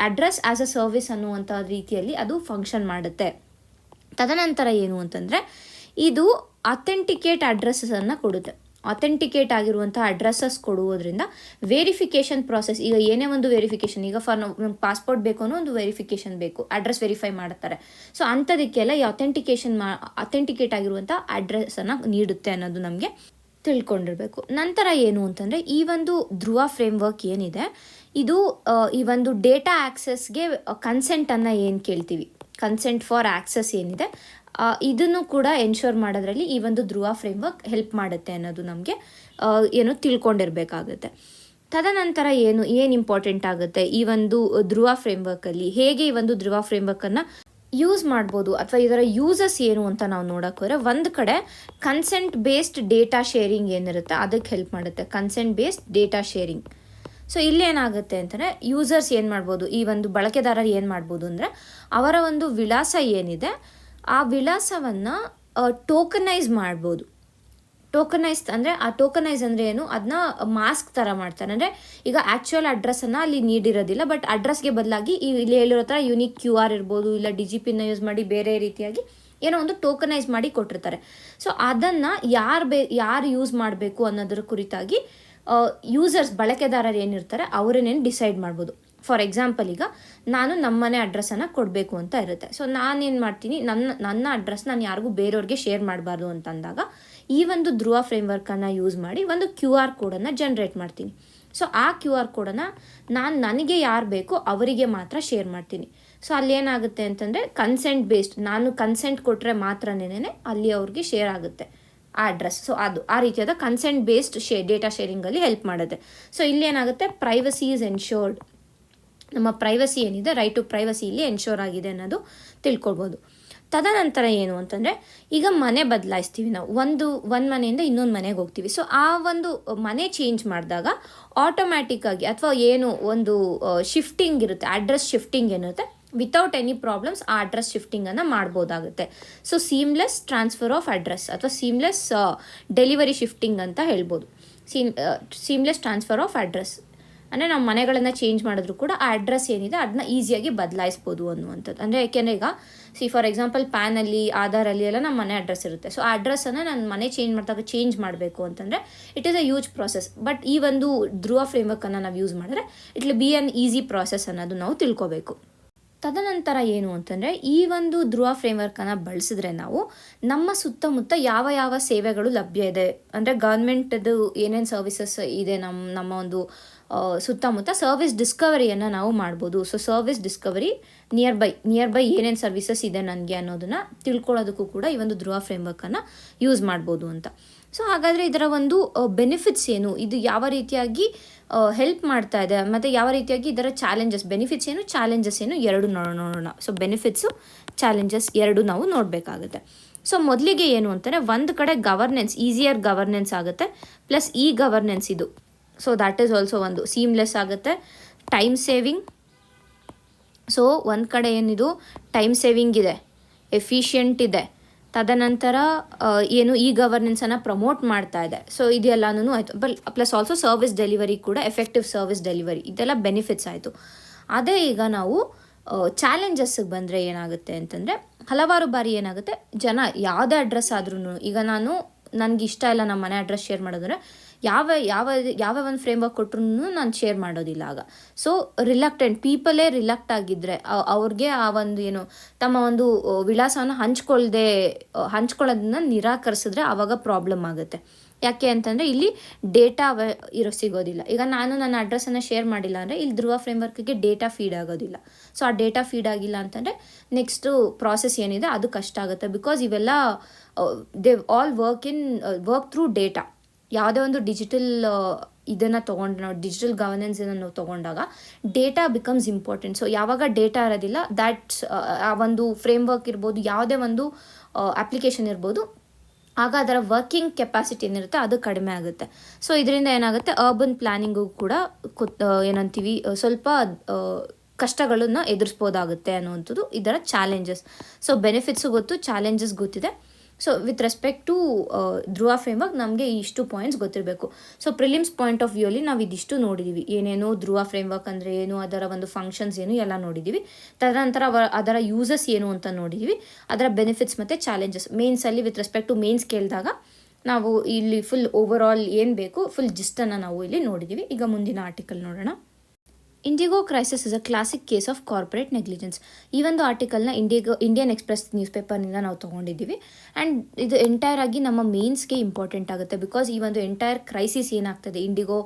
address as a service ಅನ್ನುವಂಥ ರೀತಿಯಲ್ಲಿ ಅದು ಫಂಕ್ಷನ್ ಮಾಡುತ್ತೆ. ತದನಂತರ ಏನು ಅಂತಂದರೆ, ಇದು ಅಥೆಂಟಿಕೇಟ್ ಅಡ್ರೆಸ್ಸನ್ನು ಕೊಡುತ್ತೆ. ಅಥೆಂಟಿಕೇಟ್ ಆಗಿರುವಂಥ ಅಡ್ರೆಸ್ಸಸ್ ಕೊಡುವುದರಿಂದ ವೆರಿಫಿಕೇಷನ್ ಪ್ರಾಸೆಸ್, ಈಗ ಏನೇ ಒಂದು ವೆರಿಫಿಕೇಷನ್, ಈಗ ಫಾರ್ ನಮ್ಗೆ ಪಾಸ್ಪೋರ್ಟ್ ಬೇಕು ಅನ್ನೋ ಒಂದು ವೆರಿಫಿಕೇಷನ್ ಬೇಕು, ಅಡ್ರೆಸ್ ವೆರಿಫೈ ಮಾಡ್ತಾರೆ. ಸೊ ಅಂಥದಕ್ಕೆಲ್ಲ ಈ ಅಥೆಂಟಿಕೇಟ್ ಆಗಿರುವಂಥ ಅಡ್ರೆಸ್ಸನ್ನು ನೀಡುತ್ತೆ ಅನ್ನೋದು ನಮಗೆ ತಿಳ್ಕೊಂಡಿರಬೇಕು. ನಂತರ ಏನು ಅಂತಂದರೆ, ಈ ಒಂದು ಧ್ರುವ ಫ್ರೇಮ್ವರ್ಕ್ ಏನಿದೆ ಇದು ಈ ಒಂದು ಡೇಟಾ ಆಕ್ಸೆಸ್ಗೆ ಕನ್ಸೆಂಟನ್ನು ಏನು ಕೇಳ್ತೀವಿ, ಕನ್ಸೆಂಟ್ ಫಾರ್ ಆಕ್ಸೆಸ್ ಏನಿದೆ ಇದನ್ನು ಕೂಡ ಎನ್ಶೋರ್ ಮಾಡೋದ್ರಲ್ಲಿ ಈ ಒಂದು ಧ್ರುವ ಫ್ರೇಮ್ವರ್ಕ್ ಹೆಲ್ಪ್ ಮಾಡುತ್ತೆ ಅನ್ನೋದು ನಮಗೆ ತಿಳ್ಕೊಂಡಿರಬೇಕಾಗುತ್ತೆ. ತದನಂತರ ಏನು ಇಂಪಾರ್ಟೆಂಟ್ ಆಗುತ್ತೆ, ಈ ಒಂದು ಧ್ರುವ ಫ್ರೇಮ್ವರ್ಕಲ್ಲಿ ಹೇಗೆ ಈ ಒಂದು ಧ್ರುವ ಫ್ರೇಮ್ವರ್ಕನ್ನು ಯೂಸ್ ಮಾಡ್ಬೋದು ಅಥವಾ ಇದರ ಯೂಸಸ್ ಏನು ಅಂತ ನಾವು ನೋಡೋಕೆ ಹೋದರೆ, ಒಂದು ಕಡೆ ಕನ್ಸೆಂಟ್ ಬೇಸ್ಡ್ ಡೇಟಾ ಶೇರಿಂಗ್ ಏನಿರುತ್ತೆ ಅದಕ್ಕೆ ಹೆಲ್ಪ್ ಮಾಡುತ್ತೆ. Consent based data sharing. So ಇಲ್ಲೇನಾಗುತ್ತೆ ಅಂತಂದರೆ, ಯೂಸರ್ಸ್ ಏನು ಮಾಡ್ಬೋದು, ಈ ಒಂದು ಬಳಕೆದಾರರು ಏನು ಮಾಡ್ಬೋದು ಅಂದರೆ, ಅವರ ಒಂದು ವಿಳಾಸ ಏನಿದೆ ಆ ವಿಳಾಸವನ್ನು ಟೋಕನೈಸ್ ಮಾಡ್ಬೋದು. ಟೋಕನೈಸ್ ಅಂದರೆ ಏನು, ಅದನ್ನ ಮಾಸ್ಕ್ ಥರ ಮಾಡ್ತಾರೆ. ಅಂದರೆ ಈಗ ಆ್ಯಕ್ಚುಯಲ್ ಅಡ್ರೆಸ್ಸನ್ನು ಅಲ್ಲಿ ನೀಡಿರೋದಿಲ್ಲ, ಬಟ್ ಅಡ್ರೆಸ್ಗೆ ಬದಲಾಗಿ ಇಲ್ಲಿ ಹೇಳಿರೋ ಥರ ಯೂನಿಕ್ QR ಇರ್ಬೋದು, ಇಲ್ಲ ಡಿಜಿಪಿನ್ನ ಯೂಸ್ ಮಾಡಿ ಬೇರೆ ರೀತಿಯಾಗಿ ಏನೋ ಒಂದು ಟೋಕನೈಸ್ ಮಾಡಿ ಕೊಟ್ಟಿರ್ತಾರೆ. ಸೊ ಅದನ್ನು ಯಾರು ಯೂಸ್ ಮಾಡಬೇಕು ಅನ್ನೋದ್ರ ಕುರಿತಾಗಿ ಯೂಸರ್ಸ್ ಬಳಕೆದಾರರು ಏನಿರ್ತಾರೆ ಅವರನ್ನೇನು ಡಿಸೈಡ್ ಮಾಡ್ಬೋದು. ಫಾರ್ ಎಕ್ಸಾಂಪಲ್, ಈಗ ನಾನು ನಮ್ಮನೆ ಅಡ್ರೆಸ್ಸನ್ನು ಕೊಡಬೇಕು ಅಂತ ಇರುತ್ತೆ. ಸೊ ನಾನೇನು ಮಾಡ್ತೀನಿ, ನನ್ನ ಅಡ್ರೆಸ್ ನಾನು ಯಾರಿಗೂ ಬೇರೆಯವ್ರಿಗೆ ಶೇರ್ ಮಾಡಬಾರ್ದು ಅಂತಂದಾಗ ಈ ಒಂದು ಧ್ರುವ ಫ್ರೇಮ್ವರ್ಕನ್ನು ಯೂಸ್ ಮಾಡಿ ಒಂದು QR ಕೋಡನ್ನು ಜನ್ರೇಟ್ ಮಾಡ್ತೀನಿ. ಸೊ ಆ QR ಕೋಡನ್ನು ನನಗೆ ಯಾರು ಬೇಕೋ ಅವರಿಗೆ ಮಾತ್ರ ಶೇರ್ ಮಾಡ್ತೀನಿ. ಸೊ ಅಲ್ಲಿ ಏನಾಗುತ್ತೆ ಅಂತಂದರೆ, ಕನ್ಸೆಂಟ್ ಬೇಸ್ಡ್, ನಾನು ಕನ್ಸೆಂಟ್ ಕೊಟ್ಟರೆ ಮಾತ್ರನೇ ಅಲ್ಲಿ ಅವ್ರಿಗೆ ಶೇರ್ ಆಗುತ್ತೆ ಆ ಅಡ್ರೆಸ್. ಸೊ ಅದು ಆ ರೀತಿಯಾದ ಕನ್ಸೆಂಟ್ ಬೇಸ್ಡ್ ಡೇಟಾ ಶೇರಿಂಗಲ್ಲಿ ಹೆಲ್ಪ್ ಮಾಡುತ್ತೆ. ಸೊ ಇಲ್ಲೇನಾಗುತ್ತೆ, ಪ್ರೈವಸಿ ಈಸ್ ಎನ್ಶೋರ್ಡ್. ನಮ್ಮ ಪ್ರೈವಸಿ ಏನಿದೆ, ರೈಟ್ ಟು ಪ್ರೈವಸಿ ಇಲ್ಲಿ ಎನ್ಶೋರ್ ಆಗಿದೆ ಅನ್ನೋದು ತಿಳ್ಕೊಳ್ಬೋದು. ತದನಂತರ ಏನು ಅಂತಂದರೆ, ಈಗ ಮನೆ ಬದಲಾಯಿಸ್ತೀವಿ ನಾವು, ಒಂದು ಮನೆಯಿಂದ ಇನ್ನೊಂದು ಮನೆಗೆ ಹೋಗ್ತೀವಿ. ಸೊ ಆ ಒಂದು ಮನೆ ಚೇಂಜ್ ಮಾಡಿದಾಗ ಆಟೋಮ್ಯಾಟಿಕ್ಕಾಗಿ ಅಥವಾ ಏನು ಒಂದು ಶಿಫ್ಟಿಂಗ್ ಇರುತ್ತೆ, ಅಡ್ರೆಸ್ ಶಿಫ್ಟಿಂಗ್ ಏನಿರುತ್ತೆ, ವಿತೌಟ್ ಎನಿ ಪ್ರಾಬ್ಲಮ್ಸ್ ಆ ಅಡ್ರೆಸ್ ಶಿಫ್ಟಿಂಗನ್ನು ಮಾಡ್ಬೋದಾಗುತ್ತೆ. So seamless transfer of address ಅಥವಾ ಸೀಮ್ಲೆಸ್ ಡೆಲಿವರಿ ಶಿಫ್ಟಿಂಗ್ ಅಂತ ಹೇಳ್ಬೋದು. ಸೀಮ್ಲೆಸ್ ಟ್ರಾನ್ಸ್ಫರ್ ಆಫ್ ಅಡ್ರೆಸ್ ಅಂದರೆ ನಮ್ಮ ಮನೆಗಳನ್ನು ಚೇಂಜ್ ಮಾಡಿದ್ರು ಕೂಡ ಆ ಅಡ್ರೆಸ್ ಏನಿದೆ ಅದನ್ನ ಈಸಿಯಾಗಿ ಬದಲಾಯಿಸ್ಬೋದು ಅನ್ನುವಂಥದ್ದು. ಅಂದರೆ ಯಾಕೆಂದರೆ ಈಗ ಫಾರ್ ಎಕ್ಸಾಂಪಲ್ ಪ್ಯಾನಲ್ಲಿ ಆಧಾರಲ್ಲಿ ಎಲ್ಲ ನಮ್ಮ ಮನೆ ಅಡ್ರೆಸ್ ಇರುತ್ತೆ. ಸೊ ಆ ಅಡ್ರೆಸ್ಸನ್ನು ನಾನು ಮನೆ ಚೇಂಜ್ ಮಾಡಿದಾಗ ಚೇಂಜ್ ಮಾಡಬೇಕು ಅಂತಂದರೆ it is a huge process. But ಈ ಒಂದು ಧ್ರುವ ಫ್ರೇಮ್ವರ್ಕನ್ನು ನಾವು ಯೂಸ್ ಮಾಡಿದ್ರೆ it will be an easy process ಅನ್ನೋದು ನಾವು ತಿಳ್ಕೊಬೇಕು. ತದನಂತರ ಏನು ಅಂತಂದರೆ ಈ ಒಂದು ಧ್ರುವ ಫ್ರೇಮ್ವರ್ಕನ್ನು ಬಳಸಿದ್ರೆ ನಾವು ನಮ್ಮ ಸುತ್ತಮುತ್ತ ಯಾವ ಯಾವ ಸೇವೆಗಳು ಲಭ್ಯ ಇದೆ, ಅಂದರೆ ಗೌರ್ಮೆಂಟದು ಏನೇನು ಸರ್ವಿಸಸ್ ಇದೆ ನಮ್ಮ ಒಂದು ಸುತ್ತಮುತ್ತ ಸರ್ವಿಸ್ ಡಿಸ್ಕವರಿಯನ್ನು ನಾವು ಮಾಡ್ಬೋದು. So service Discovery near by ಏನೇನು ಸರ್ವಿಸಸ್ ಇದೆ ನನಗೆ ಅನ್ನೋದನ್ನು ತಿಳ್ಕೊಳ್ಳೋದಕ್ಕೂ ಕೂಡ ಈ ಒಂದು ಧ್ರುವ ಫ್ರೇಮ್ವರ್ಕನ್ನು ಯೂಸ್ ಮಾಡ್ಬೋದು ಅಂತ. ಸೊ ಹಾಗಾದರೆ ಇದರ ಒಂದು ಬೆನಿಫಿಟ್ಸ್ ಏನು, ಇದು ಯಾವ ರೀತಿಯಾಗಿ ಹೆಲ್ಪ್ ಮಾಡ್ತಾ ಇದೆ, ಮತ್ತು ಯಾವ ರೀತಿಯಾಗಿ ಇದರ ಬೆನಿಫಿಟ್ಸ್ ಏನು ಚಾಲೆಂಜಸ್ ಏನು ಎರಡು ನೋಡೋಣ. ಸೊ ಬೆನಿಫಿಟ್ಸು ಚಾಲೆಂಜಸ್ ಎರಡು ನಾವು ನೋಡಬೇಕಾಗುತ್ತೆ. ಸೊ ಮೊದಲಿಗೆ ಏನು ಅಂತಂದರೆ ಒಂದು ಕಡೆ ಗವರ್ನೆನ್ಸ್ ಈಸಿಯರ್ ಗವರ್ನೆನ್ಸ್ ಆಗುತ್ತೆ, ಪ್ಲಸ್ ಈ ಗವರ್ನೆನ್ಸ್ ಇದು. ಸೊ ದ್ಯಾಟ್ ಈಸ್ ಆಲ್ಸೋ ಒಂದು ಸೀಮ್ಲೆಸ್ ಆಗುತ್ತೆ, ಟೈಮ್ ಸೇವಿಂಗ್. ಸೊ ಒಂದು ಕಡೆ ಏನಿದು ಟೈಮ್ ಸೇವಿಂಗ್ ಇದೆ, ಎಫಿಷಿಯೆಂಟ್ ಇದೆ, ತದನಂತರ ಏನು ಈ ಗವರ್ನೆನ್ಸನ್ನು ಪ್ರಮೋಟ್ ಮಾಡ್ತಾ ಇದೆ. ಸೊ ಇದೆಲ್ಲನೂ ಆಯಿತು. ಪ್ಲಸ್ ಆಲ್ಸೋ ಸರ್ವಿಸ್ ಡೆಲಿವರಿ ಕೂಡ ಎಫೆಕ್ಟಿವ್ ಸರ್ವಿಸ್ ಡೆಲಿವರಿ, ಇದೆಲ್ಲ ಬೆನಿಫಿಟ್ಸ್ ಆಯಿತು. ಅದೇ ಈಗ ನಾವು ಚಾಲೆಂಜಸ್ಸಿಗೆ ಬಂದರೆ ಏನಾಗುತ್ತೆ ಅಂತಂದರೆ ಹಲವಾರು ಬಾರಿ ಏನಾಗುತ್ತೆ, ಜನ ಯಾವುದೇ ಅಡ್ರೆಸ್ ಆದ್ರೂ ಈಗ ನನಗೆ ಇಷ್ಟ ಇಲ್ಲ ನಮ್ಮ ಮನೆ ಅಡ್ರೆಸ್ ಶೇರ್ ಮಾಡೋದ್ರೆ ಯಾವ ಒಂದು ಫ್ರೇಮ್ವರ್ಕ್ ಕೊಟ್ಟರು ನಾನು ಶೇರ್ ಮಾಡೋದಿಲ್ಲ. ಆಗ ಸೊ ಪೀಪಲೇ ರಿಲಕ್ಟ್ ಆಗಿದ್ದರೆ ಅವ್ರಿಗೆ ಆ ಒಂದು ಏನು ತಮ್ಮ ಒಂದು ವಿಳಾಸವನ್ನು ಹಂಚ್ಕೊಳ್ಳೋದನ್ನ ನಿರಾಕರಿಸಿದ್ರೆ ಆವಾಗ ಪ್ರಾಬ್ಲಮ್ ಆಗುತ್ತೆ. ಯಾಕೆ ಅಂತಂದರೆ ಇಲ್ಲಿ ಡೇಟಾ ಸಿಗೋದಿಲ್ಲ. ಈಗ ನಾನು ನನ್ನ ಅಡ್ರೆಸ್ಸನ್ನು ಶೇರ್ ಮಾಡಿಲ್ಲ ಅಂದರೆ ಇಲ್ಲಿ ಧ್ರುವ ಫ್ರೇಮ್ವರ್ಕಿಗೆ ಡೇಟಾ ಫೀಡ್ ಆಗೋದಿಲ್ಲ. ಸೊ ಆ ಡೇಟಾ ಫೀಡ್ ಆಗಿಲ್ಲ ಅಂತಂದರೆ ನೆಕ್ಸ್ಟು ಪ್ರಾಸೆಸ್ ಏನಿದೆ ಅದು ಕಷ್ಟ ಆಗುತ್ತೆ. ಬಿಕಾಸ್ ಇವೆಲ್ಲ they all work through data. ಯಾವುದೇ ಒಂದು ಡಿಜಿಟಲ್ ಇದನ್ನು ನಾವು ಡಿಜಿಟಲ್ ಗವರ್ನೆನ್ಸ್ ನಾವು ತೊಗೊಂಡಾಗ ಡೇಟಾ ಬಿಕಮ್ಸ್ ಇಂಪಾರ್ಟೆಂಟ್. ಸೊ ಯಾವಾಗ ಡೇಟಾ ಇರೋದಿಲ್ಲ, ದ್ಯಾಟ್ಸ್ ಆ ಒಂದು ಫ್ರೇಮ್ವರ್ಕ್ ಇರ್ಬೋದು, ಯಾವುದೇ ಒಂದು ಅಪ್ಲಿಕೇಶನ್ ಇರ್ಬೋದು, ಆಗ ಅದರ ವರ್ಕಿಂಗ್ ಕೆಪಾಸಿಟಿ ಏನಿರುತ್ತೆ ಅದು ಕಡಿಮೆ ಆಗುತ್ತೆ. ಸೊ ಇದರಿಂದ ಏನಾಗುತ್ತೆ, ಅರ್ಬನ್ ಪ್ಲ್ಯಾನಿಂಗು ಕೂಡ ಏನಂತೀವಿ ಸ್ವಲ್ಪ ಕಷ್ಟಗಳನ್ನು ಎದುರಿಸ್ಬೋದಾಗುತ್ತೆ ಅನ್ನುವಂಥದ್ದು ಇದರ ಚಾಲೆಂಜಸ್. ಸೊ ಬೆನಿಫಿಟ್ಸು ಗೊತ್ತು, ಚಾಲೆಂಜಸ್ ಗೊತ್ತಿದೆ. So with respect to Dhruva framework ನಮಗೆ ಇಷ್ಟು ಪಾಯಿಂಟ್ಸ್ ಗೊತ್ತಿರಬೇಕು. So prelims point of view ಅಲ್ಲಿ ನಾವು ಇದಿಷ್ಟು ನೋಡಿದ್ದೀವಿ. ಏನೇನು ಧ್ರುವ ಫ್ರೇಮ್ವರ್ಕ್ ಅಂದರೆ ಏನು, ಅದರ ಒಂದು ಫಂಕ್ಷನ್ಸ್ ಏನು ಎಲ್ಲ ನೋಡಿದ್ದೀವಿ. ತದನಂತರ ಅದರ ಯೂಸಸ್ ಏನು ಅಂತ ನೋಡಿದ್ದೀವಿ, ಅದರ ಬೆನಿಫಿಟ್ಸ್ ಮತ್ತು ಚಾಲೆಂಜಸ್. ಮೇನ್ಸಲ್ಲಿ ವಿತ್ ರೆಸ್ಪೆಕ್ಟ್ ಟು ಮೇನ್ಸ್ ಕೇಳಿದಾಗ ನಾವು ಇಲ್ಲಿ ಫುಲ್ ಓವರ್ ಆಲ್ ಏನು ಬೇಕು ಫುಲ್ ಜಿಸ್ಟನ್ನು ನಾವು ಇಲ್ಲಿ ನೋಡಿದ್ದೀವಿ. ಈಗ ಮುಂದಿನ ಆರ್ಟಿಕಲ್ ನೋಡೋಣ. IndiGo crisis is a classic case of corporate negligence. ಈ ಒಂದು ಆರ್ಟಿಕಲ್ನ ಇಂಡಿಯನ್ ಎಕ್ಸ್ಪ್ರೆಸ್ ನ್ಯೂಸ್ ಪೇಪರ್ನಿಂದ ನಾವು ತೊಗೊಂಡಿದ್ದೀವಿ. ಆ್ಯಂಡ್ ಇದು ಎಂಟೈರ್ ಆಗಿ ನಮ್ಮ ಮೇನ್ಸ್ಗೆ ಇಂಪಾರ್ಟೆಂಟ್ ಆಗುತ್ತೆ. ಬಿಕಾಸ್ ಈ ಒಂದು ಎಂಟೈರ್ ಕ್ರೈಸಿಸ್ ಏನಾಗ್ತದೆ, ಇಂಡಿಗೋ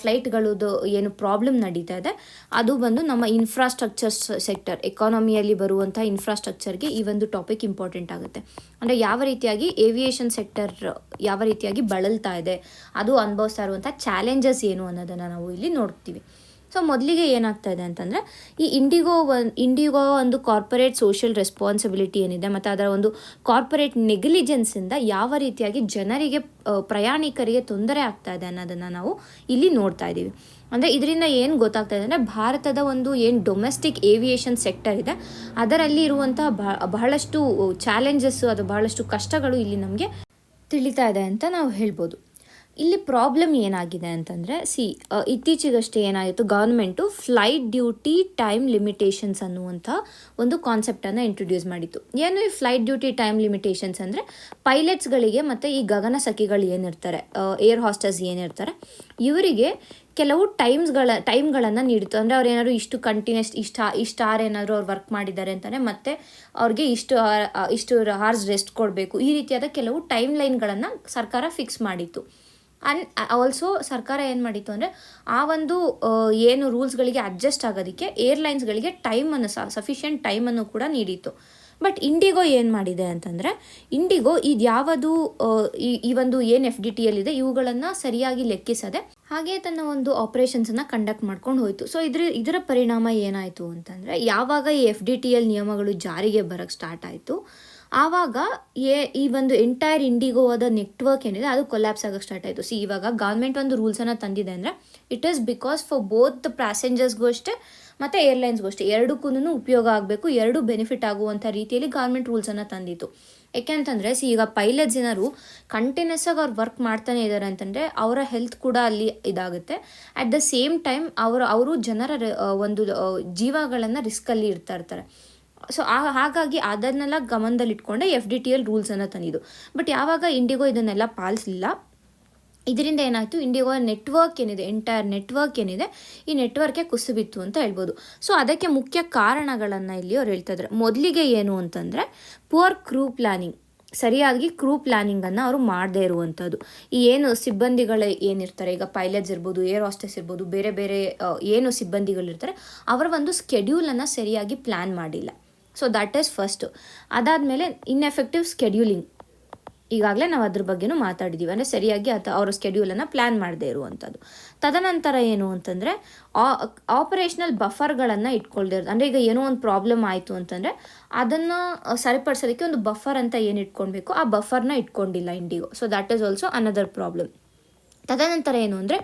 ಫ್ಲೈಟ್ಗಳದ್ದು ಏನು ಪ್ರಾಬ್ಲಮ್ ನಡೀತಾ ಇದೆ, ಅದು ಬಂದು ನಮ್ಮ ಇನ್ಫ್ರಾಸ್ಟ್ರಕ್ಚರ್ ಸೆಕ್ಟರ್, ಎಕಾನಮಿಯಲ್ಲಿ ಬರುವಂಥ ಇನ್ಫ್ರಾಸ್ಟ್ರಕ್ಚರ್ಗೆ ಈ ಒಂದು ಟಾಪಿಕ್ ಇಂಪಾರ್ಟೆಂಟ್ ಆಗುತ್ತೆ. ಅಂದರೆ ಯಾವ ರೀತಿಯಾಗಿ ಏವಿಯೇಷನ್ ಸೆಕ್ಟರ್ ಯಾವ ರೀತಿಯಾಗಿ ಬಳಲ್ತಾ ಇದೆ, ಅದು ಅನುಭವಿಸ್ತಾ ಇರುವಂಥ ಚಾಲೆಂಜಸ್ ಏನು ಅನ್ನೋದನ್ನು ನಾವು ಇಲ್ಲಿ ನೋಡ್ತೀವಿ. ಸೊ ಮೊದಲಿಗೆ ಏನಾಗ್ತಾ ಇದೆ ಅಂತಂದರೆ ಈ ಇಂಡಿಗೋ ಒಂದು ಕಾರ್ಪೊರೇಟ್ ಸೋಷಿಯಲ್ ರೆಸ್ಪಾನ್ಸಿಬಿಲಿಟಿ ಏನಿದೆ ಮತ್ತು ಅದರ ಒಂದು ಕಾರ್ಪೊರೇಟ್ ನೆಗ್ಲಿಜೆನ್ಸಿಂದ ಯಾವ ರೀತಿಯಾಗಿ ಜನರಿಗೆ ಪ್ರಯಾಣಿಕರಿಗೆ ತೊಂದರೆ ಆಗ್ತಾ ಇದೆ ಅನ್ನೋದನ್ನು ನಾವು ಇಲ್ಲಿ ನೋಡ್ತಾ ಇದ್ದೀವಿ. ಅಂದರೆ ಇದರಿಂದ ಏನು ಗೊತ್ತಾಗ್ತಾ ಇದೆ ಅಂದರೆ ಭಾರತದ ಒಂದು ಏನು ಡೊಮೆಸ್ಟಿಕ್ ಏವಿಯೇಷನ್ ಸೆಕ್ಟರ್ ಇದೆ ಅದರಲ್ಲಿ ಇರುವಂಥ ಬಹಳಷ್ಟು ಚಾಲೆಂಜಸ್ಸು, ಅದು ಬಹಳಷ್ಟು ಕಷ್ಟಗಳು ಇಲ್ಲಿ ನಮಗೆ ತಿಳಿತಾ ಇದೆ ಅಂತ ನಾವು ಹೇಳ್ಬೋದು. ಇಲ್ಲಿ ಪ್ರಾಬ್ಲಮ್ ಏನಾಗಿದೆ ಅಂತಂದರೆ ಇತ್ತೀಚೆಗಷ್ಟೇ ಏನಾಯಿತು, government flight duty time limitations ಅನ್ನುವಂಥ ಒಂದು ಕಾನ್ಸೆಪ್ಟನ್ನು ಇಂಟ್ರೊಡ್ಯೂಸ್ ಮಾಡಿತ್ತು. ಏನು ಈ ಫ್ಲೈಟ್ ಡ್ಯೂಟಿ ಟೈಮ್ ಲಿಮಿಟೇಷನ್ಸ್ ಅಂದರೆ ಪೈಲಟ್ಸ್ಗಳಿಗೆ ಮತ್ತು ಈ ಗಗನಸಖಿಗಳು ಏನಿರ್ತಾರೆ, ಏರ್ ಹಾಸ್ಟರ್ಸ್ ಏನಿರ್ತಾರೆ, ಇವರಿಗೆ ಕೆಲವು ಟೈಮ್ಗಳನ್ನು ನೀಡಿತ್ತು. ಅಂದರೆ ಅವ್ರು ಏನಾದ್ರು ಇಷ್ಟು ಕಂಟಿನ್ಯೂಸ್ ಇಷ್ಟು ಆರ್ ಏನಾದರೂ ಅವ್ರು ವರ್ಕ್ ಮಾಡಿದ್ದಾರೆ ಅಂತಾನೆ ಮತ್ತೆ ಅವ್ರಿಗೆ ಇಷ್ಟು ಹಾರ್ಸ್ ರೆಸ್ಟ್ ಕೊಡಬೇಕು, ಈ ರೀತಿಯಾದ ಕೆಲವು ಟೈಮ್ ಲೈನ್ಗಳನ್ನು ಸರ್ಕಾರ ಫಿಕ್ಸ್ ಮಾಡಿತ್ತು. ಆಲ್ಸೋ ಸರ್ಕಾರ ಏನು ಮಾಡಿತ್ತು ಅಂದರೆ ಆ ಒಂದು ಏನು ರೂಲ್ಸ್ಗಳಿಗೆ ಅಡ್ಜಸ್ಟ್ ಆಗೋದಕ್ಕೆ ಏರ್ಲೈನ್ಸ್ಗಳಿಗೆ ಸಫಿಷಿಯೆಂಟ್ ಟೈಮನ್ನು ಕೂಡ ನೀಡಿತ್ತು. ಬಟ್ ಇಂಡಿಗೋ ಏನು ಮಾಡಿದೆ ಅಂತಂದರೆ, ಇಂಡಿಗೋ ಇದು ಯಾವುದು ಈ ಒಂದು ಏನು FDTL ಇದೆ ಇವುಗಳನ್ನು ಸರಿಯಾಗಿ ಲೆಕ್ಕಿಸದೆ ಹಾಗೆ ತನ್ನ ಒಂದು ಆಪರೇಷನ್ಸನ್ನು ಕಂಡಕ್ಟ್ ಮಾಡ್ಕೊಂಡು ಹೋಯಿತು. ಸೊ ಇದರ ಪರಿಣಾಮ ಏನಾಯಿತು ಅಂತಂದರೆ, ಯಾವಾಗ ಈ FDTL ನಿಯಮಗಳು ಜಾರಿಗೆ ಬರೋಕ್ಕೆ ಸ್ಟಾರ್ಟ್ ಆಯಿತು ಆವಾಗ ಈ ಒಂದು ಎಂಟೈರ್ ಇಂಡಿಗೋದ ನೆಟ್ವರ್ಕ್ ಏನಿದೆ ಅದು ಕೊಲ್ಯಾಪ್ಸ್ ಆಗೋಕ್ಕೆ ಸ್ಟಾರ್ಟ್ ಆಯಿತು. ಇವಾಗ ಗೌರ್ಮೆಂಟ್ ಒಂದು ರೂಲ್ಸನ್ನು ತಂದಿದೆ ಅಂದರೆ it is because for both the ಪ್ಯಾಸೆಂಜರ್ಸ್ಗೂ ಅಷ್ಟೇ ಮತ್ತು ಏರ್ಲೈನ್ಸ್ಗೂ ಅಷ್ಟೇ, ಎರಡಕ್ಕೂ ಉಪಯೋಗ ಆಗಬೇಕು, ಎರಡೂ ಬೆನಿಫಿಟ್ ಆಗುವಂಥ ರೀತಿಯಲ್ಲಿ ಗೌರ್ಮೆಂಟ್ ರೂಲ್ಸನ್ನು ತಂದಿತ್ತು. ಯಾಕೆಂತಂದರೆ ಈಗ ಪೈಲಟ್ಸ್ ಏನಾದ್ರು ಕಂಟಿನ್ಯೂಸ್ ಆಗಿ ಅವ್ರು ವರ್ಕ್ ಮಾಡ್ತಾನೆ ಇದ್ದಾರೆ ಅಂತಂದರೆ ಅವರ ಹೆಲ್ತ್ ಕೂಡ ಅಲ್ಲಿ ಇದಾಗುತ್ತೆ. ಅಟ್ ದ ಸೇಮ್ ಟೈಮ್ ಅವರು ಜನರ ಒಂದು ಜೀವಗಳನ್ನು ರಿಸ್ಕಲ್ಲಿ ಇರ್ತಾರೆ. ಸೊ ಹಾಗಾಗಿ ಅದನ್ನೆಲ್ಲ ಗಮನದಲ್ಲಿಟ್ಕೊಂಡೆ FDTL ರೂಲ್ಸನ್ನು ತಂದಿದ್ದು. ಬಟ್ ಯಾವಾಗ ಇಂಡಿಗೋ ಇದನ್ನೆಲ್ಲ ಪಾಲಿಸಲಿಲ್ಲ, ಇದರಿಂದ ಏನಾಯಿತು, ಇಂಡಿಗೋ ನೆಟ್ವರ್ಕ್ ಏನಿದೆ, ಎಂಟೈರ್ ನೆಟ್ವರ್ಕ್ ಏನಿದೆ, ಈ ನೆಟ್ವರ್ಕೆ ಕುಸಿಬಿತ್ತು ಅಂತ ಹೇಳ್ಬೋದು. ಸೊ ಅದಕ್ಕೆ ಮುಖ್ಯ ಕಾರಣಗಳನ್ನು ಇಲ್ಲಿ ಅವ್ರು ಹೇಳ್ತಾ ಇದ್ದಾರೆ. ಮೊದಲಿಗೆ ಏನು ಅಂತಂದರೆ ಪುವರ್ ಕ್ರೂ ಪ್ಲ್ಯಾನಿಂಗ್, ಸರಿಯಾಗಿ ಕ್ರೂ ಪ್ಲ್ಯಾನಿಂಗನ್ನು ಅವರು ಮಾಡದೇ ಇರುವಂಥದ್ದು. ಈ ಏನು ಸಿಬ್ಬಂದಿಗಳು ಏನಿರ್ತಾರೆ, ಈಗ ಪೈಲಟ್ಸ್ ಇರ್ಬೋದು, ಏರ್ ಹಾಸ್ಟೆಸ್ ಇರ್ಬೋದು, ಬೇರೆ ಬೇರೆ ಏನು ಸಿಬ್ಬಂದಿಗಳಿರ್ತಾರೆ, ಅವರ ಒಂದು ಸ್ಕೆಡ್ಯೂಲನ್ನು ಸರಿಯಾಗಿ ಪ್ಲ್ಯಾನ್ ಮಾಡಿಲ್ಲ. So that is first. ಅದಾದಮೇಲೆ ಇನ್ಎಫೆಕ್ಟಿವ್ ಸ್ಕೆಡ್ಯೂಲಿಂಗ್, ಈಗಾಗಲೇ ನಾವು ಅದ್ರ ಬಗ್ಗೆನೂ ಮಾತಾಡಿದ್ದೀವಿ, ಅಂದರೆ ಸರಿಯಾಗಿ ಅವರ ಸ್ಕೆಡ್ಯೂಲನ್ನು ಪ್ಲ್ಯಾನ್ ಮಾಡದೇ ಇರುವಂಥದ್ದು. ತದನಂತರ ಏನು ಅಂತಂದರೆ ಆಪರೇಷನಲ್ ಬಫರ್ಗಳನ್ನು ಇಟ್ಕೊಳ್ದೇ ಇರೋದು. ಅಂದರೆ ಈಗ ಏನೋ ಒಂದು ಪ್ರಾಬ್ಲಮ್ ಆಯಿತು ಅಂತಂದರೆ ಅದನ್ನು ಸರಿಪಡಿಸೋದಕ್ಕೆ ಒಂದು ಬಫರ್ ಅಂತ ಏನು ಇಟ್ಕೊಳ್ಬೇಕು, ಆ ಬಫರ್ನ ಇಟ್ಕೊಂಡಿಲ್ಲ IndiGo. So that is also another problem. ತದನಂತರ ಏನು ಅಂದರೆ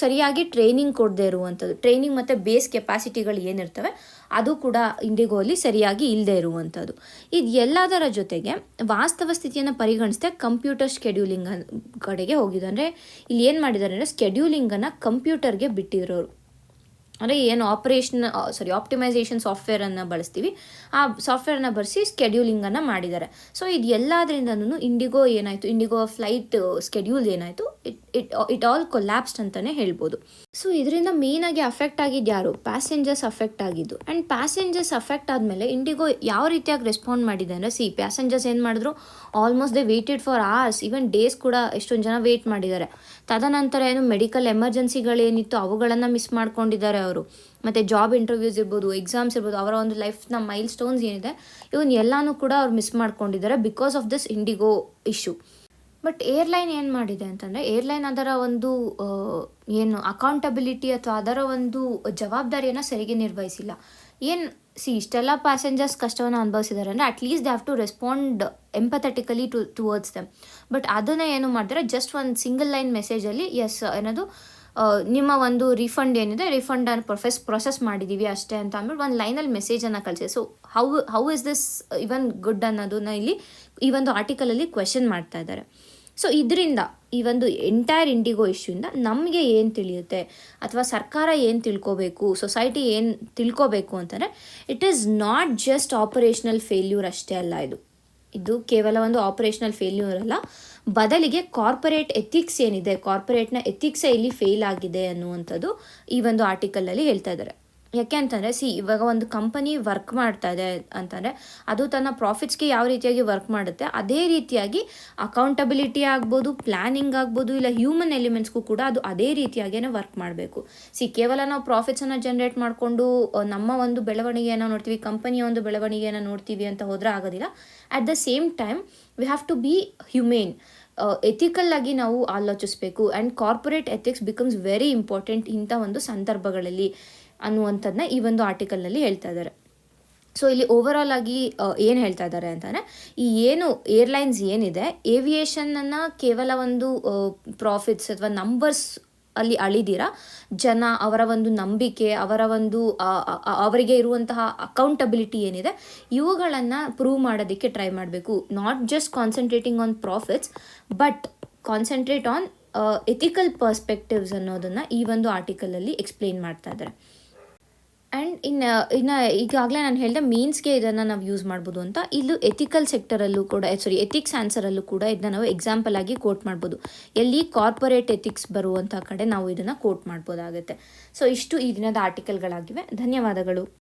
ಸರಿಯಾಗಿ ಟ್ರೈನಿಂಗ್ ಕೊಡದೇ ಇರುವಂಥದ್ದು. ಟ್ರೈನಿಂಗ್ ಮತ್ತು ಬೇಸ್ ಕೆಪಾಸಿಟಿಗಳು ಏನಿರ್ತವೆ ಅದು ಕೂಡ ಇಂಡಿಗೋಲಿ ಸರಿಯಾಗಿ ಇಲ್ಲದೆ ಇರುವಂಥದ್ದು. ಇದು ಎಲ್ಲದರ ಜೊತೆಗೆ ವಾಸ್ತವ ಸ್ಥಿತಿಯನ್ನು ಪರಿಗಣಿಸದೆ ಕಂಪ್ಯೂಟರ್ ಸ್ಕೆಡ್ಯೂಲಿಂಗ್ ಕಡೆಗೆ ಹೋಗಿದ್ದು. ಅಂದರೆ ಇಲ್ಲಿ ಏನು ಮಾಡಿದ್ದಾರೆ ಅಂದರೆ ಸ್ಕೆಡ್ಯೂಲಿಂಗನ್ನು ಕಂಪ್ಯೂಟರ್ಗೆ ಬಿಟ್ಟಿರೋರು. ಅಂದರೆ ಏನು ಆಪ್ಟಿಮೈಸೇಷನ್ ಸಾಫ್ಟ್ವೇರನ್ನು ಬಳಸ್ತೀವಿ, ಆ ಸಾಫ್ಟ್ವೇರನ್ನು ಬಳಸಿ ಸ್ಕೆಡ್ಯೂಲಿಂಗನ್ನು ಮಾಡಿದ್ದಾರೆ. ಸೊ ಇದು ಎಲ್ಲದರಿಂದನೂ ಇಂಡಿಗೋ ಏನಾಯಿತು, ಇಂಡಿಗೋ ಫ್ಲೈಟ್ ಸ್ಕೆಡ್ಯೂಲ್ ಏನಾಯಿತು, ಇಟ್ ಆಲ್ ಕೊಲ್ಯಾಪ್ಸ್ಡ್ ಅಂತಲೇ ಹೇಳ್ಬೋದು. ಸೊ ಇದರಿಂದ ಮೇಯ್ನಾಗಿ ಅಫೆಕ್ಟ್ ಆಗಿದ್ದು ಯಾರು, ಪ್ಯಾಸೆಂಜರ್ಸ್ ಅಫೆಕ್ಟ್ ಆಗಿದ್ದು. ಆ್ಯಂಡ್ ಪ್ಯಾಸೆಂಜರ್ಸ್ ಅಫೆಕ್ಟ್ ಆದಮೇಲೆ ಇಂಡಿಗೋ ಯಾವ ರೀತಿಯಾಗಿ ರೆಸ್ಪಾಂಡ್ ಮಾಡಿದೆ ಅಂದರೆ, ಪ್ಯಾಸೆಂಜರ್ಸ್ ಏನು ಮಾಡಿದ್ರು, almost they weighted for hours, even days ಕೂಡ ಎಷ್ಟೊಂದು ಜನ ವೇಟ್ ಮಾಡಿದ್ದಾರೆ. ತದನಂತರ ಏನು ಮೆಡಿಕಲ್ ಎಮರ್ಜೆನ್ಸಿಗಳೇನಿತ್ತು ಅವುಗಳನ್ನು ಮಿಸ್ ಮಾಡ್ಕೊಂಡಿದ್ದಾರೆ ಅವರು. ಮತ್ತು ಜಾಬ್ ಇಂಟರ್ವ್ಯೂಸ್ ಇರ್ಬೋದು, ಎಕ್ಸಾಮ್ಸ್ ಇರ್ಬೋದು, ಅವರ ಒಂದು ಲೈಫ್ನ ಮೈಲ್ ಸ್ಟೋನ್ಸ್ ಏನಿದೆ ಇವನ್ ಎಲ್ಲನೂ ಕೂಡ ಅವ್ರು ಮಿಸ್ ಮಾಡ್ಕೊಂಡಿದ್ದಾರೆ because of this IndiGo issue. But airline ಏನು ಮಾಡಿದೆ ಅಂತಂದರೆ, ಏರ್ಲೈನ್ ಅದರ ಒಂದು ಏನು ಅಕೌಂಟಬಿಲಿಟಿ ಅಥವಾ ಅದರ ಒಂದು ಜವಾಬ್ದಾರಿಯನ್ನು ಸರಿಗೆ ನಿರ್ವಹಿಸಿಲ್ಲ. ಇಷ್ಟೆಲ್ಲ ಪ್ಯಾಸೆಂಜರ್ಸ್ ಕಷ್ಟವನ್ನು ಅನುಭವಿಸಿದ್ದಾರೆ ಅಂದರೆ at least they have to respond empathetically towards them. But ಅದನ್ನು ಏನು ಮಾಡ್ತಾರೆ, ಜಸ್ಟ್ ಒಂದು ಸಿಂಗಲ್ ಲೈನ್ ಮೆಸೇಜಲ್ಲಿ ಏನದು ನಿಮ್ಮ ಒಂದು ರಿಫಂಡ್ ಏನಿದೆ, ರಿಫಂಡನ್ನು ಪ್ರೊಸೆಸ್ ಮಾಡಿದ್ದೀವಿ ಅಷ್ಟೇ ಅಂತ ಅಂದ್ಬಿಟ್ಟು ಒಂದು ಲೈನಲ್ಲಿ ಮೆಸೇಜನ್ನು ಕಳಿಸಿ. So how is this even good ಅನ್ನೋದನ್ನ ಇಲ್ಲಿ ಈ ಒಂದು ಆರ್ಟಿಕಲಲ್ಲಿ ಕ್ವೆಶನ್ ಮಾಡ್ತಾ ಇದ್ದಾರೆ. ಸೊ ಇದರಿಂದ ಈ ಒಂದು ಎಂಟೈರ್ ಇಂಡಿಗೋ ಇಶ್ಯೂಯಿಂದ ನಮಗೆ ಏನು ತಿಳಿಯುತ್ತೆ ಅಥವಾ ಸರ್ಕಾರ ಏನು ತಿಳ್ಕೋಬೇಕು, ಸೊಸೈಟಿ ಏನು ತಿಳ್ಕೋಬೇಕು ಅಂತಂದರೆ, it is not just operational failure ಅಷ್ಟೇ ಅಲ್ಲ. ಇದು ಕೇವಲ ಒಂದು ಆಪರೇಷನಲ್ ಫೇಲ್ಯೂರ್ ಅಲ್ಲ, ಬದಲಿಗೆ ಕಾರ್ಪೊರೇಟ್ ಎಥಿಕ್ಸ್ ಏನಿದೆ, ಕಾರ್ಪೊರೇಟ್ನ ಎಥಿಕ್ಸೇ ಇಲ್ಲಿ ಫೇಲ್ ಆಗಿದೆ ಅನ್ನುವಂಥದ್ದು ಈ ಒಂದು ಆರ್ಟಿಕಲಲ್ಲಿ ಹೇಳ್ತಾ ಇದ್ದಾರೆ. ಯಾಕೆ ಅಂತಂದರೆ ಇವಾಗ ಒಂದು ಕಂಪನಿ ವರ್ಕ್ ಮಾಡ್ತಾ ಇದೆ ಅಂತಂದರೆ ಅದು ತನ್ನ ಪ್ರಾಫಿಟ್ಸ್ಗೆ ಯಾವ ರೀತಿಯಾಗಿ ವರ್ಕ್ ಮಾಡುತ್ತೆ, ಅದೇ ರೀತಿಯಾಗಿ ಅಕೌಂಟಬಿಲಿಟಿ ಆಗ್ಬೋದು, ಪ್ಲ್ಯಾನಿಂಗ್ ಆಗ್ಬೋದು, ಇಲ್ಲ ಹ್ಯೂಮನ್ ಎಲಿಮೆಂಟ್ಸ್ಗೂ ಕೂಡ ಅದು ಅದೇ ರೀತಿಯಾಗಿಯೇ ವರ್ಕ್ ಮಾಡಬೇಕು. ಕೇವಲ ನಾವು ಪ್ರಾಫಿಟ್ಸನ್ನು ಜನ್ರೇಟ್ ಮಾಡಿಕೊಂಡು ನಮ್ಮ ಒಂದು ಬೆಳವಣಿಗೆಯನ್ನು ನೋಡ್ತೀವಿ, ಕಂಪನಿಯ ಒಂದು ಬೆಳವಣಿಗೆಯನ್ನು ನೋಡ್ತೀವಿ ಅಂತ ಹೋದರೆ ಆಗೋದಿಲ್ಲ. At the same time we have to be humane, ethical ಆಗಿ ನಾವು ಆಲೋಚಿಸಬೇಕು. And corporate ethics becomes very important ಇಂಥ ಒಂದು ಸಂದರ್ಭಗಳಲ್ಲಿ ಅನ್ನುವಂಥದ್ದನ್ನ ಈ ಒಂದು ಆರ್ಟಿಕಲ್ನಲ್ಲಿ ಹೇಳ್ತಾ ಇದ್ದಾರೆ. ಸೊ ಇಲ್ಲಿ ಓವರಾಲ್ ಆಗಿ ಏನು ಹೇಳ್ತಾ ಇದ್ದಾರೆ ಅಂತಂದರೆ, ಈ ಏನು ಏರ್ಲೈನ್ಸ್ ಏನಿದೆ, ಏವಿಯೇಷನನ್ನು ಕೇವಲ ಒಂದು ಪ್ರಾಫಿಟ್ಸ್ ಅಥವಾ ನಂಬರ್ಸ್ ಅಲ್ಲಿ ಅಳಿದಿರ ಜನ, ಅವರ ಒಂದು ನಂಬಿಕೆ, ಅವರ ಒಂದು ಅವರಿಗೆ ಇರುವಂತಹ ಅಕೌಂಟಬಿಲಿಟಿ ಏನಿದೆ ಇವುಗಳನ್ನು ಪ್ರೂವ್ ಮಾಡೋದಕ್ಕೆ ಟ್ರೈ ಮಾಡಬೇಕು. Not just concentrating on profits but concentrate on ethical perspectives ಅನ್ನೋದನ್ನು ಈ ಒಂದು ಆರ್ಟಿಕಲಲ್ಲಿ ಎಕ್ಸ್ಪ್ಲೇನ್ ಮಾಡ್ತಾ ಇದ್ದಾರೆ. ಆ್ಯಂಡ್ ಇನ್ನು ಈಗಾಗಲೇ ನಾನು ಹೇಳಿದೆ ಮೀನ್ಸ್ಗೆ ಇದನ್ನು ನಾವು ಯೂಸ್ ಮಾಡ್ಬೋದು ಅಂತ. ಇಲ್ಲೂ ಎಥಿಕಲ್ ಸೆಕ್ಟರಲ್ಲೂ ಕೂಡ ಎಥಿಕ್ಸ್ ಆನ್ಸರಲ್ಲೂ ಕೂಡ ಇದನ್ನ ನಾವು ಎಕ್ಸಾಂಪಲ್ ಆಗಿ ಕೋಟ್ ಮಾಡ್ಬೋದು. ಎಲ್ಲಿ ಕಾರ್ಪೊರೇಟ್ ಎಥಿಕ್ಸ್ ಬರುವಂಥ ಕಡೆ ನಾವು ಇದನ್ನು ಕೋಟ್ ಮಾಡ್ಬೋದಾಗುತ್ತೆ. ಸೊ ಇಷ್ಟು ಈ ದಿನದ ಆರ್ಟಿಕಲ್ಗಳಾಗಿವೆ. ಧನ್ಯವಾದಗಳು.